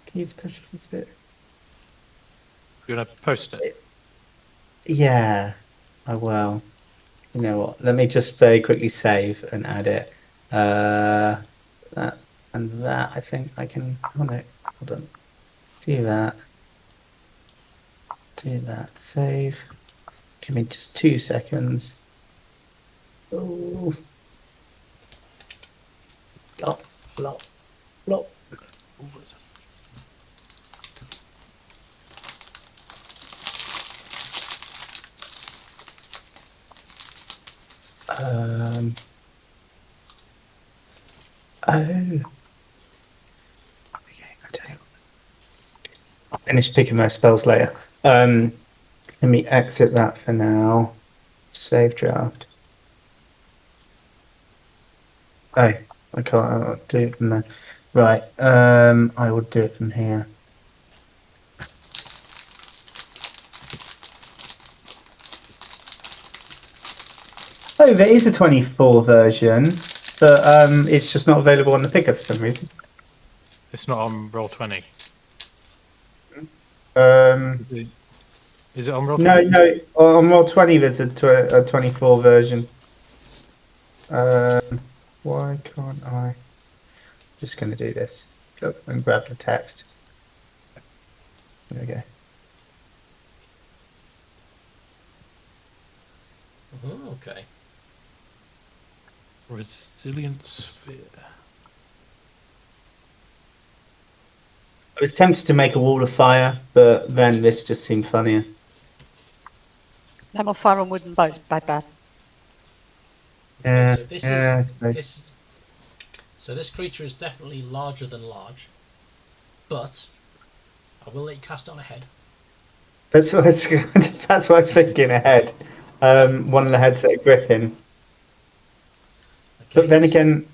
Can you just push this bit? You're gonna post it. Yeah, I will. You know what? Let me just very quickly save and add it. That and that. I think I can. Oh no, hold on. Do that. Do that. Save. Give me just 2 seconds. Oh, flop, flop, flop. Oh. Okay, I tell you. I'll finish picking my spells later. Let me exit that for now. Save draft. Oh, I can't I'll do it from there. Right, I will do it from here. Oh, there is a 24 version, but it's just not available on the picker for some reason. It's not on Roll20. Is it on Roll20? No, on Roll20 there's a 24 version. Why can't I? Just going to do this. Go and grab the text. There we go. Okay. Resilient Sphere. I was tempted to make a wall of fire, but then this just seemed funnier. No more fire on wooden boats. Bad. Okay, Yeah, so this yeah, is so this creature is definitely larger than large, but I will let you cast it on ahead. that's what I was, that's what I was thinking ahead. One of the heads at a griffin. Okay, But then again,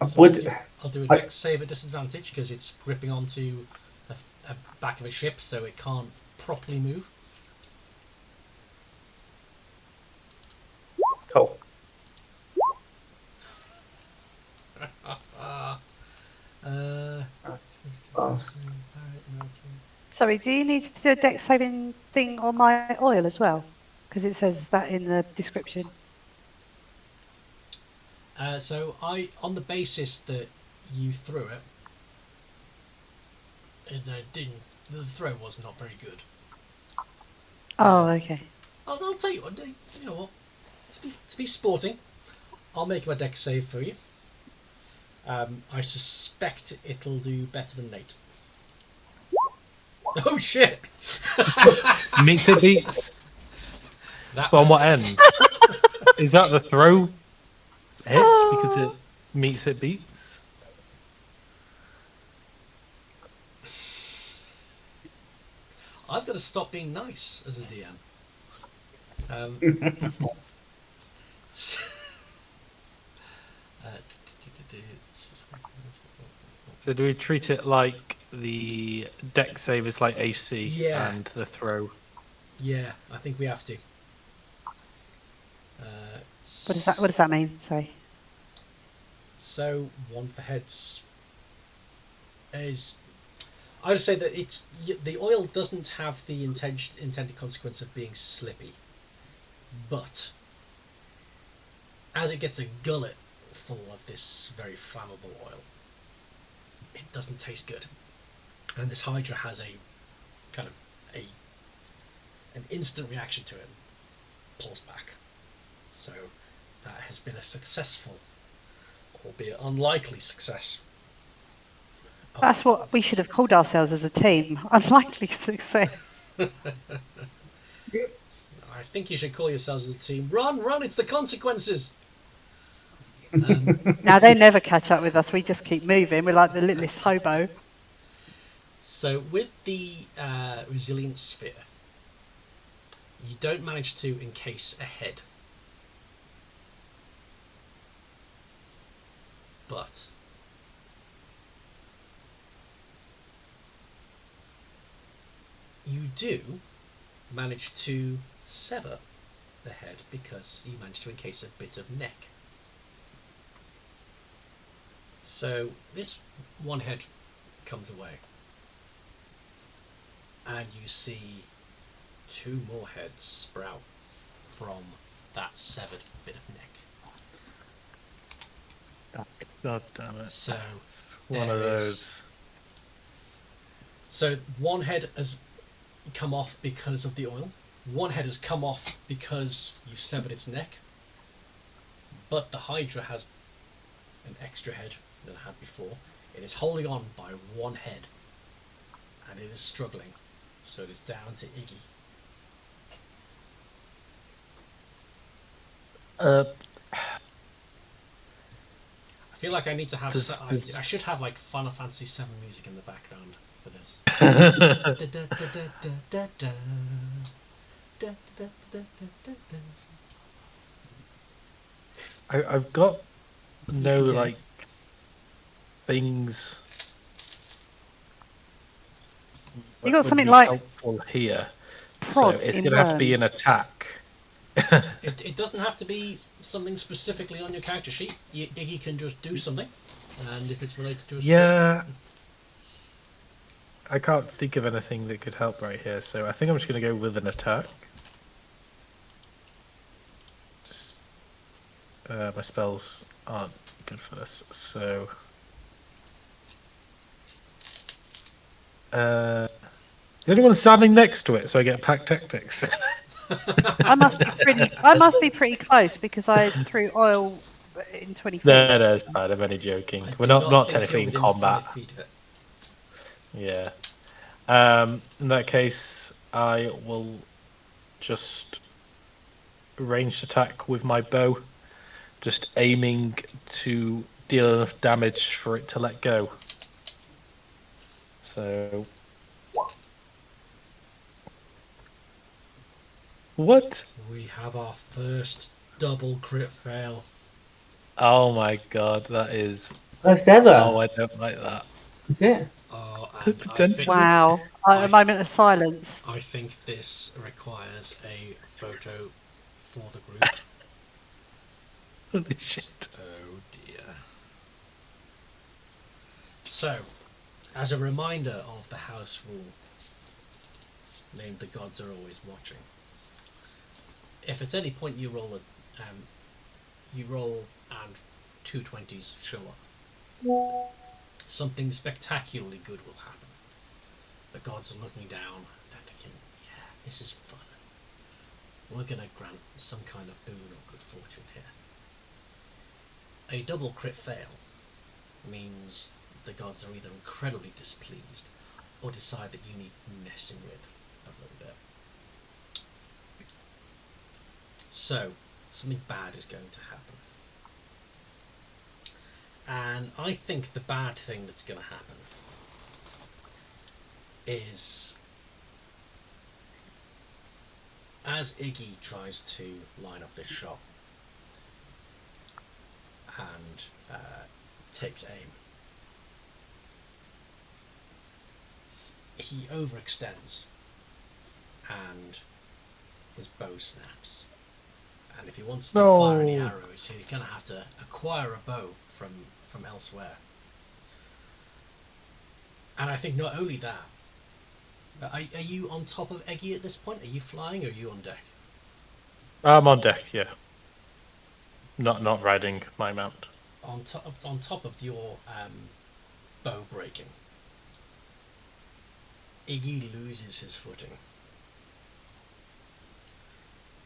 so I'll do a dex save at disadvantage because it's gripping onto a back of a ship, so it can't properly move. Cool. Sorry, do you need to do a dex saving thing on my oil as well? Because it says that in the description. So on the basis that you threw it, the throw was not very good. Oh, okay. I'll tell you what. You know what? To be sporting, I'll make my dex save for you. I suspect it'll do better than Nate. Oh shit! Meets it beats. That On what end? Is that the throw hit because it meets it beats? I've got to stop being nice as a DM. So do we treat it like the deck save is like AC Yeah. and the throw? Yeah, I think we have to. What does that mean? Sorry. So one of the heads is. I would say that the oil doesn't have the intended consequence of being slippy, but as it gets a gullet full of this very flammable oil, it doesn't taste good, and this Hydra has a kind of an instant reaction to it, and pulls back. So that has been a successful, albeit unlikely success. That's what we should have called ourselves as a team. Unlikely success. I think you should call yourselves as a team. Run, run! It's the consequences. Now they never catch up with us. We just keep moving. We're like the littlest hobo. So with the resilience sphere, you don't manage to encase a head, but you do manage to sever the head because you managed to encase a bit of neck. So this one head comes away, and you see two more heads sprout from that severed bit of neck. God damn it. So One of there is- those. So one head has come off because of the oil. One head has come off because you severed its neck. But the Hydra has an extra head than it had before. It is holding on by one head, and it is struggling. So it is down to Iggy. I feel like I need to have. I should have like Final Fantasy VII music in the background for this. I've got no Okay. like things. You got that would something be like helpful here. prod so it's in going to have to be worm. an attack. It doesn't have to be something specifically on your character sheet. Iggy can just do something, and if it's related to a skill, Yeah. I can't think of anything that could help right here, so I think I'm just going to go with an attack. Just, my spells aren't good for this, so. The only one standing next to it, so I get pack tactics. I must be pretty close because I threw oil in 20 feet. No, it's fine. I'm only joking. I We're do not think technically you're in within combat. 5 feet of it. Yeah. In that case, I will just ranged attack with my bow, just aiming to deal enough damage for it to let go. So. What? We have our first double crit fail. Oh my god, that is. First ever. Oh, I don't like that. Yeah. And Potentially. Wow. I A moment of silence. I think this requires a photo for the group. Holy shit. Oh dear. So, as a reminder of the house rule, named "The Gods Are Always Watching," if at any point you roll and 2 20s show up, something spectacularly good will happen. The gods are looking down, they're thinking, yeah, this is fun. We're going to grant some kind of boon or good fortune here. A double crit fail means the gods are either incredibly displeased or decide that you need messing with a little bit. So, something bad is going to happen. And I think the bad thing that's going to happen is, as Iggy tries to line up this shot and takes aim, he overextends and his bow snaps. And if he wants to fire any arrows, he's going to have to acquire a bow from elsewhere. And I think not only that, are you on top of Eggy at this point? Are you flying or are you on deck? I'm on deck, yeah. Not riding my mount. On top of your bow breaking, Iggy loses his footing.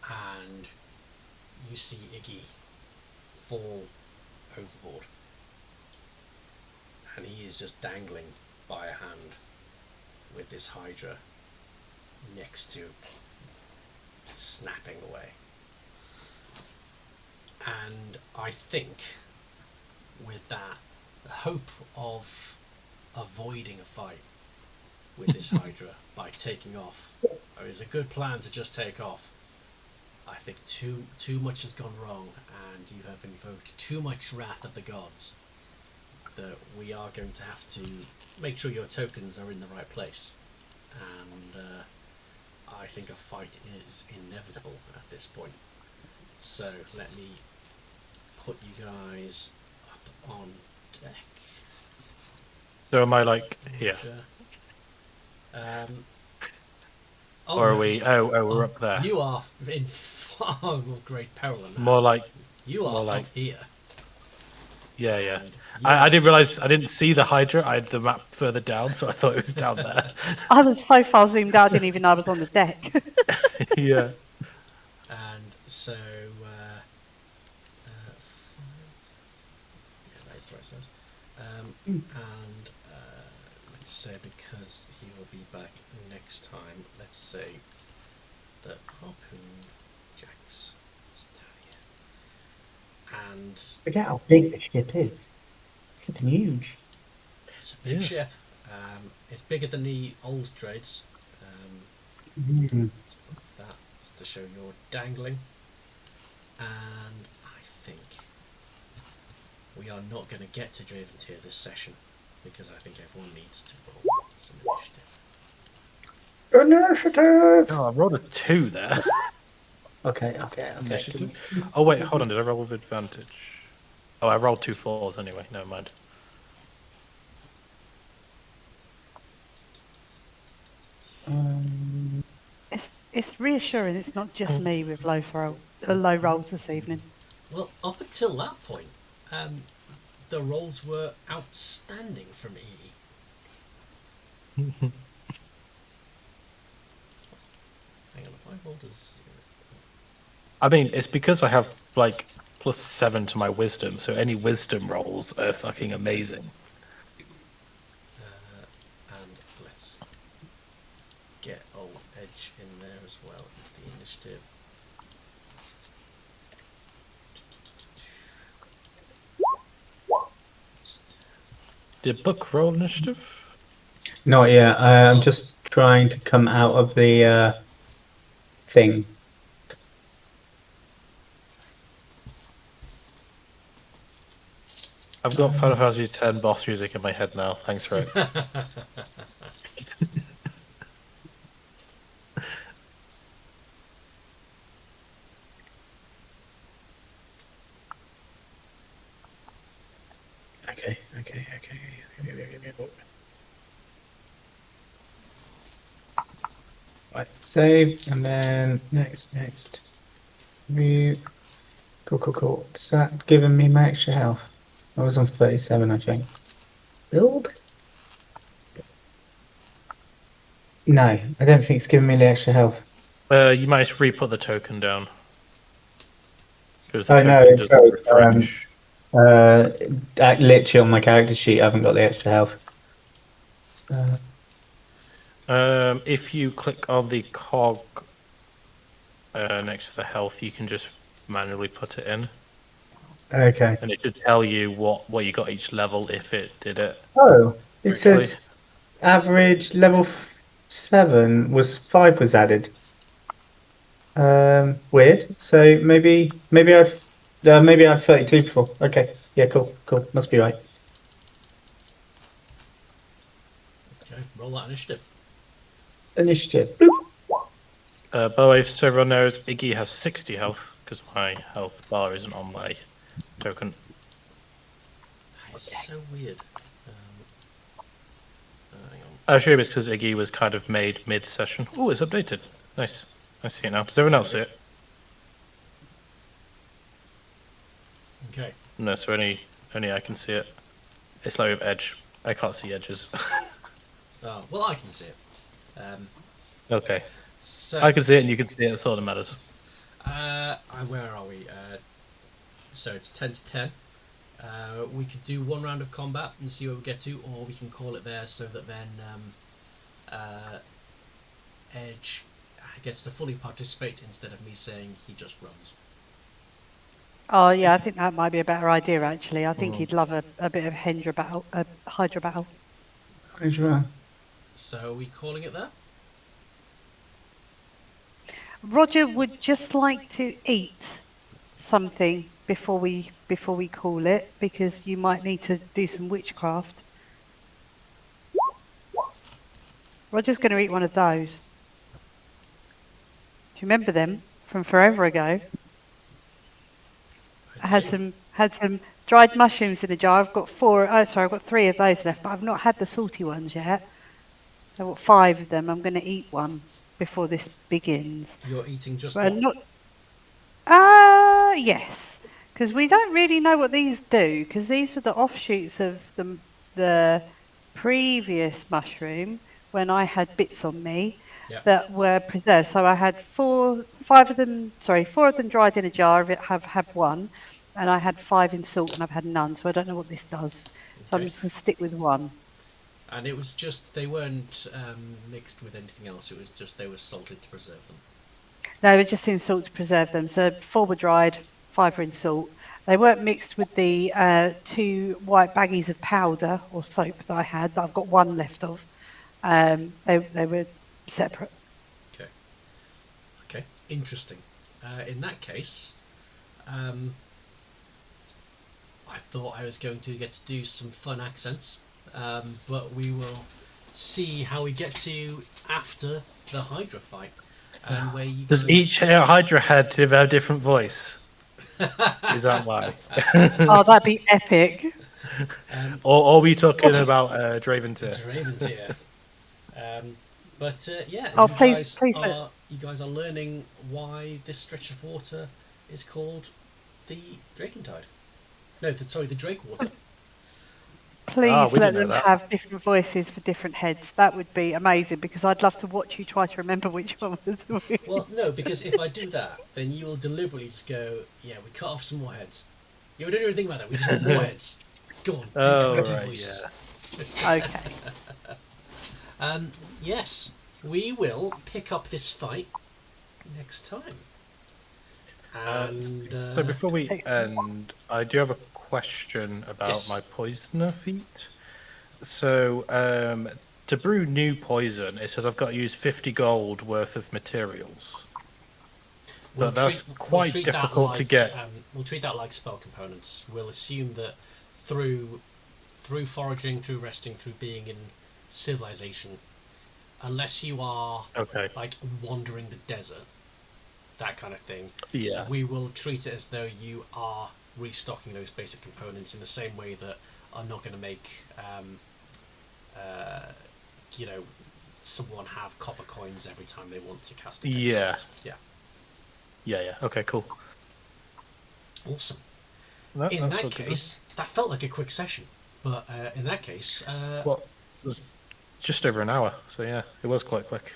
And you see Iggy fall overboard. And he is just dangling by a hand with this Hydra next to snapping away. And I think with that, the hope of avoiding a fight with this Hydra by taking off, it was a good plan to just take off. I think too much has gone wrong, and you have invoked too much wrath of the gods, that we are going to have to make sure your tokens are in the right place. And I think a fight is inevitable at this point. So let me put you guys up on deck. So am I like here? Or are we? Oh, we're up there. You are in far more great peril than that. More like. You are more like up here. Yeah, yeah. And I didn't realise, I didn't see the Hydra. I had the map further down, so I thought it was down there. I was so far zoomed out, I didn't even know I was on the deck. Yeah. And so, yeah, that's the right size. And let's say, because he will be back next time, let's say that Harpoon Jax is down here. And Forget how big the ship is. It's huge. it's a big Yeah. ship. It's bigger than the old trades. Let's put that just to show you're dangling. And I think we are not going to get to Draventyr this session, because I think everyone needs to roll some initiative. Initiative! Oh, I rolled a 2 there. Okay. Initiative. Oh wait, hold on. Did I roll with advantage? Oh, I rolled 2 4s anyway. Never mind. It's reassuring it's not just me with low rolls this evening. Well, up until that point, the rolls were outstanding from E. Hang on, if I rolled as... I mean, it's because I have like +7 to my wisdom, so any wisdom rolls are fucking amazing. And let's get old Edge in there as well into the initiative. Did Book roll initiative? Not yet. I'm just trying to come out of the thing. I've got Final Fantasy X boss music in my head now. Thanks for it. Okay. Right, save, and then next. Review. Cool. Is that giving me my extra health? I was on 37, I think. Build? No, I don't think it's giving me the extra health. You might re-put the token down. Oh no, doesn't sorry. refresh. Literally on my character sheet, I haven't got the extra health. If you click on the cog next to the health, you can just manually put it in, Okay. and it should tell you what you got each level if it did it. Oh, it Actually. says average level 7 was 5 was added. Weird. So maybe I've 32 before. Okay. Yeah. Cool. Must be right. Okay, roll that initiative. Initiative. By the way, so everyone knows, Iggy has 60 health because my health bar isn't on my token. That is so weird. Hang on. I assume it's because Iggy was kind of made mid-session. Oh, it's updated. Nice. I see it now. Does everyone else see it? Okay. No, so only I can see it. It's like with Edge. I can't see edges. Oh, well, I can see it. Okay. So I can see it and you can see it. That's all that matters. where are we? So it's 10 to 10. We could do one round of combat and see where we get to, or we can call it there so that then Edge gets to fully participate instead of me saying he just runs. Oh yeah, I think that might be a better idea actually. I think he'd love a bit of Hydra battle. Hydra battle. So are we calling it that? Roger would just like to eat something before we call it, because you might need to do some witchcraft. Roger's going to eat one of those. Do you remember them from forever ago? I had some dried mushrooms in a jar. I've got I've got 3 of those left, but I've not had the salty ones yet. I've got 5 of them. I'm going to eat one before this begins. You're eating just Well, one? not. Yes, because we don't really know what these do, because these are the offshoots of the previous mushroom when I had bits on me that were preserved. So I had 4 of them dried in a jar. I've had 1, and I had 5 in salt, and I've had none. So I don't know what this does. So I'm just going to stick with 1. And it was just, they weren't mixed with anything else, it was just they were salted to preserve them. They were just in salt to preserve them. So 4 were dried, 5 were in salt. They weren't mixed with the 2 white baggies of powder or soap that I had, that I've got 1 left of. They were separate. Okay, interesting. In that case, I thought I was going to get to do some fun accents, but we will see how we get to after the Hydra fight. And where you Does each Hydra head have a different voice? Is that why? Oh, that'd be epic. Or are we talking about Draventyr? Draventyr. But yeah, Oh, you please. guys are learning why this stretch of water is called the Drakentide. No, the Drakewater. Please we let didn't know them that. have different voices for different heads. That would be amazing, because I'd love to watch you try to remember which one was which. Well, no, because if I do that, then you will deliberately just go, yeah, we cut off some more heads. Yeah, we don't even think about that, we just want more heads. Go on, do creative voices. Yeah. Okay. Yes, we will pick up this fight next time. And So before we end, I do have a question about my poisoner feat. So to brew new poison, it says I've got to use 50 gold worth of materials. But that's quite difficult to get. We'll treat that like spell components. We'll assume that through foraging, through resting, through being in civilization, unless you are like wandering the desert, that kind of thing, we will treat it as though you are restocking those basic components in the same way that I'm not going to make someone have copper coins every time they want to cast a Yeah. Okay, cool. Awesome. In that case, that felt like a quick session, but in that case, well, it was just over an hour, so yeah, it was quite quick.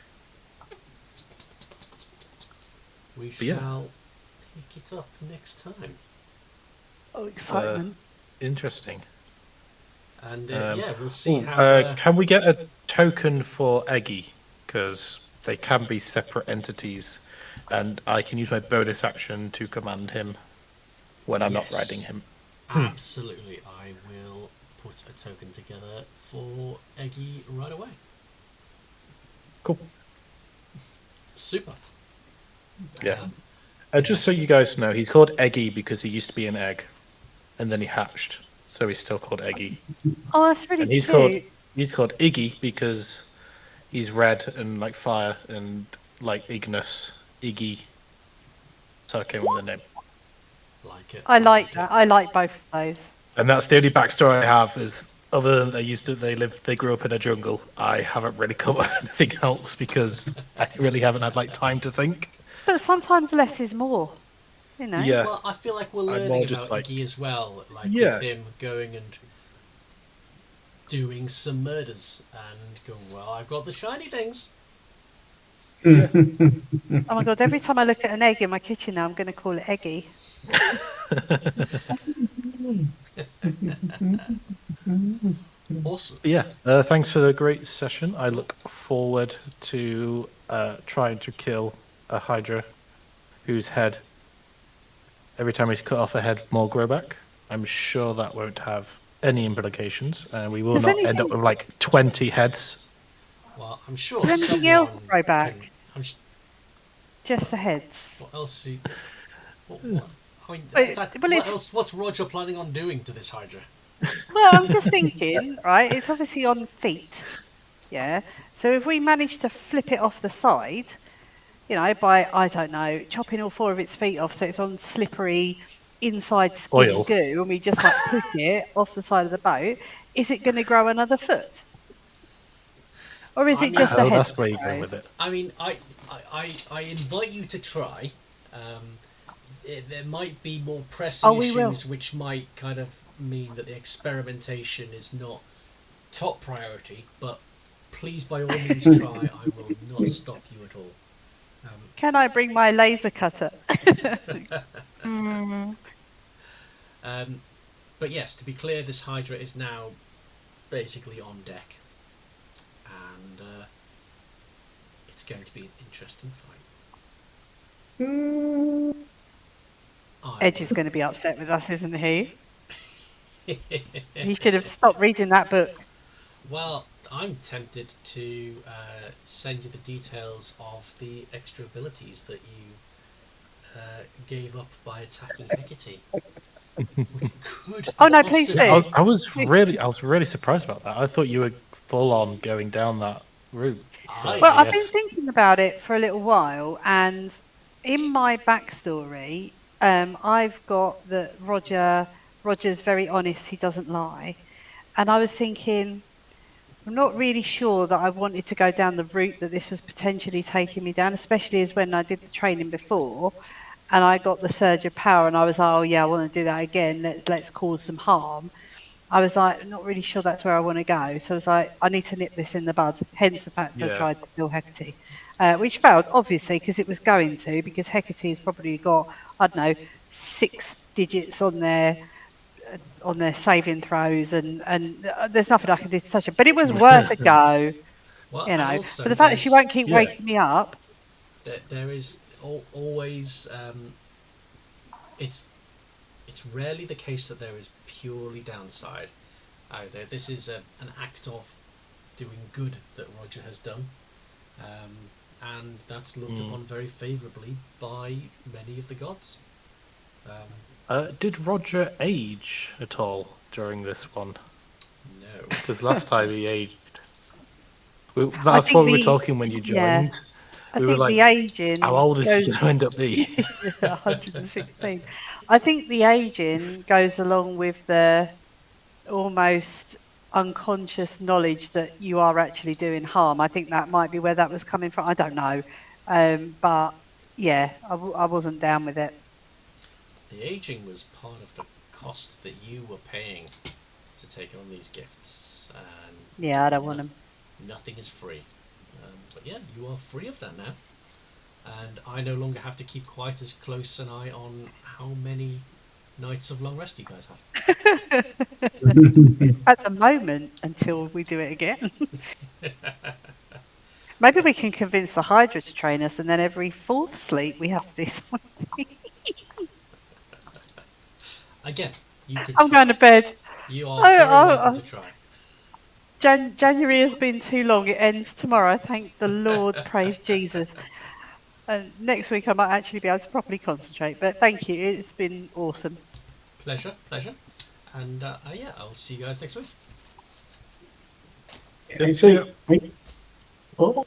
We shall pick it up next time. Oh, excitement! Interesting. And we'll see how. Can we get a token for Eggy? Because they can be separate entities, and I can use my bonus action to command him when I'm not riding him. Absolutely, I will put a token together for Eggy right away. Cool. Super. Yeah. Just so you guys know, he's called Eggy because he used to be an egg, and then he hatched, so he's still called Eggy. Oh, that's really and cute. He's called Iggy because he's red and like fire, and like Ignis, Iggy. So I came up with the name. Like it. I like that. I like both of those. And that's the only backstory I have. Is other than they grew up in a jungle. I haven't really come up with anything else because I really haven't had like time to think. But sometimes less is more, you know. Yeah. Well, I feel like we're learning about Iggy as well, like with him going and doing some murders and going, well, I've got the shiny things. Oh my god, every time I look at an egg in my kitchen now, I'm going to call it Eggy. Awesome. Yeah, thanks for the great session. I look forward to trying to kill a Hydra whose head, every time he's cut off a head, more grow back. I'm sure that won't have any implications, and we will Does not end anything- up with like 20 heads. Well, I'm sure Does anything someone else grow back? can. Just the heads. What else? What, I mean, Wait, that- well, what it's- else? What's Roger planning on doing to this Hydra? Well, I'm just thinking, right? It's obviously on feet. Yeah. So if we manage to flip it off the side, you know, by, I don't know, chopping all 4 of its feet off so it's on slippery inside skin Oil. goo, and we just like pick it off the side of the boat, is it going to grow another foot? Or is I it mean- just the Oh, head? that's where you go with it. I mean, I invite you to try. There might be more pressing We will. issues which might kind of mean that the experimentation is not top priority, but please, by all means, try. I will not stop you at all. Can I bring my laser cutter? But yes, to be clear, this Hydra is now basically on deck, and it's going to be an interesting fight. Edge is going to be upset with us, isn't he? He should have stopped reading that book. Well, I'm tempted to send you the details of the extra abilities that you gave up by attacking Hecate. Which could Oh, no, please possibly- do. I was really surprised about that. I thought you were full on going down that route. I- Well, I've been Yes. thinking about it for a little while, and in my backstory, I've got that Roger's very honest, he doesn't lie. And I was thinking, I'm not really sure that I wanted to go down the route that this was potentially taking me down, especially as when I did the training before and I got the surge of power and I was like, oh yeah, I want to do that again, let's cause some harm. I was like, not really sure that's where I want to go. So I was like, I need to nip this in the bud, hence the fact I Yeah. tried to kill Hecate. Which failed, obviously, because it was going to, because Hecate has probably got, I don't know, 6 digits on their saving throws, and there's nothing I can do to touch it. But it was worth a go, Well, you and know. also But the fact that she there's- won't keep yeah. waking me up, there is always it's rarely the case that there is purely downside. This is an act of doing good that Roger has done, and that's looked upon very favourably by many of the gods. Did Roger age at all during this one? No. Because last time he aged. I That's think what we were the- talking when you yeah. joined. I We were think like, the aging how old is he goes- going to end up being? 116. I think the aging goes along with the almost unconscious knowledge that you are actually doing harm. I think that might be where that was coming from. I don't know. But yeah, I wasn't down with it. The aging was part of the cost that you were paying to take on these gifts, and Yeah, I don't want them. nothing is free. But yeah, you are free of that now, and I no longer have to keep quite as close an eye on how many nights of long rest you guys have. At the moment, until we do it again. Maybe we can convince the Hydra to train us, and then every 4th sleep we have to do something. Again, you could. I'm try. going to bed. You are Oh, very oh, welcome oh. to try. January has been too long. It ends tomorrow. Thank the Lord. Praise Jesus. And next week I might actually be able to properly concentrate. But thank you. It's been awesome. Pleasure. And yeah, I'll see you guys next week. Next week. Oh.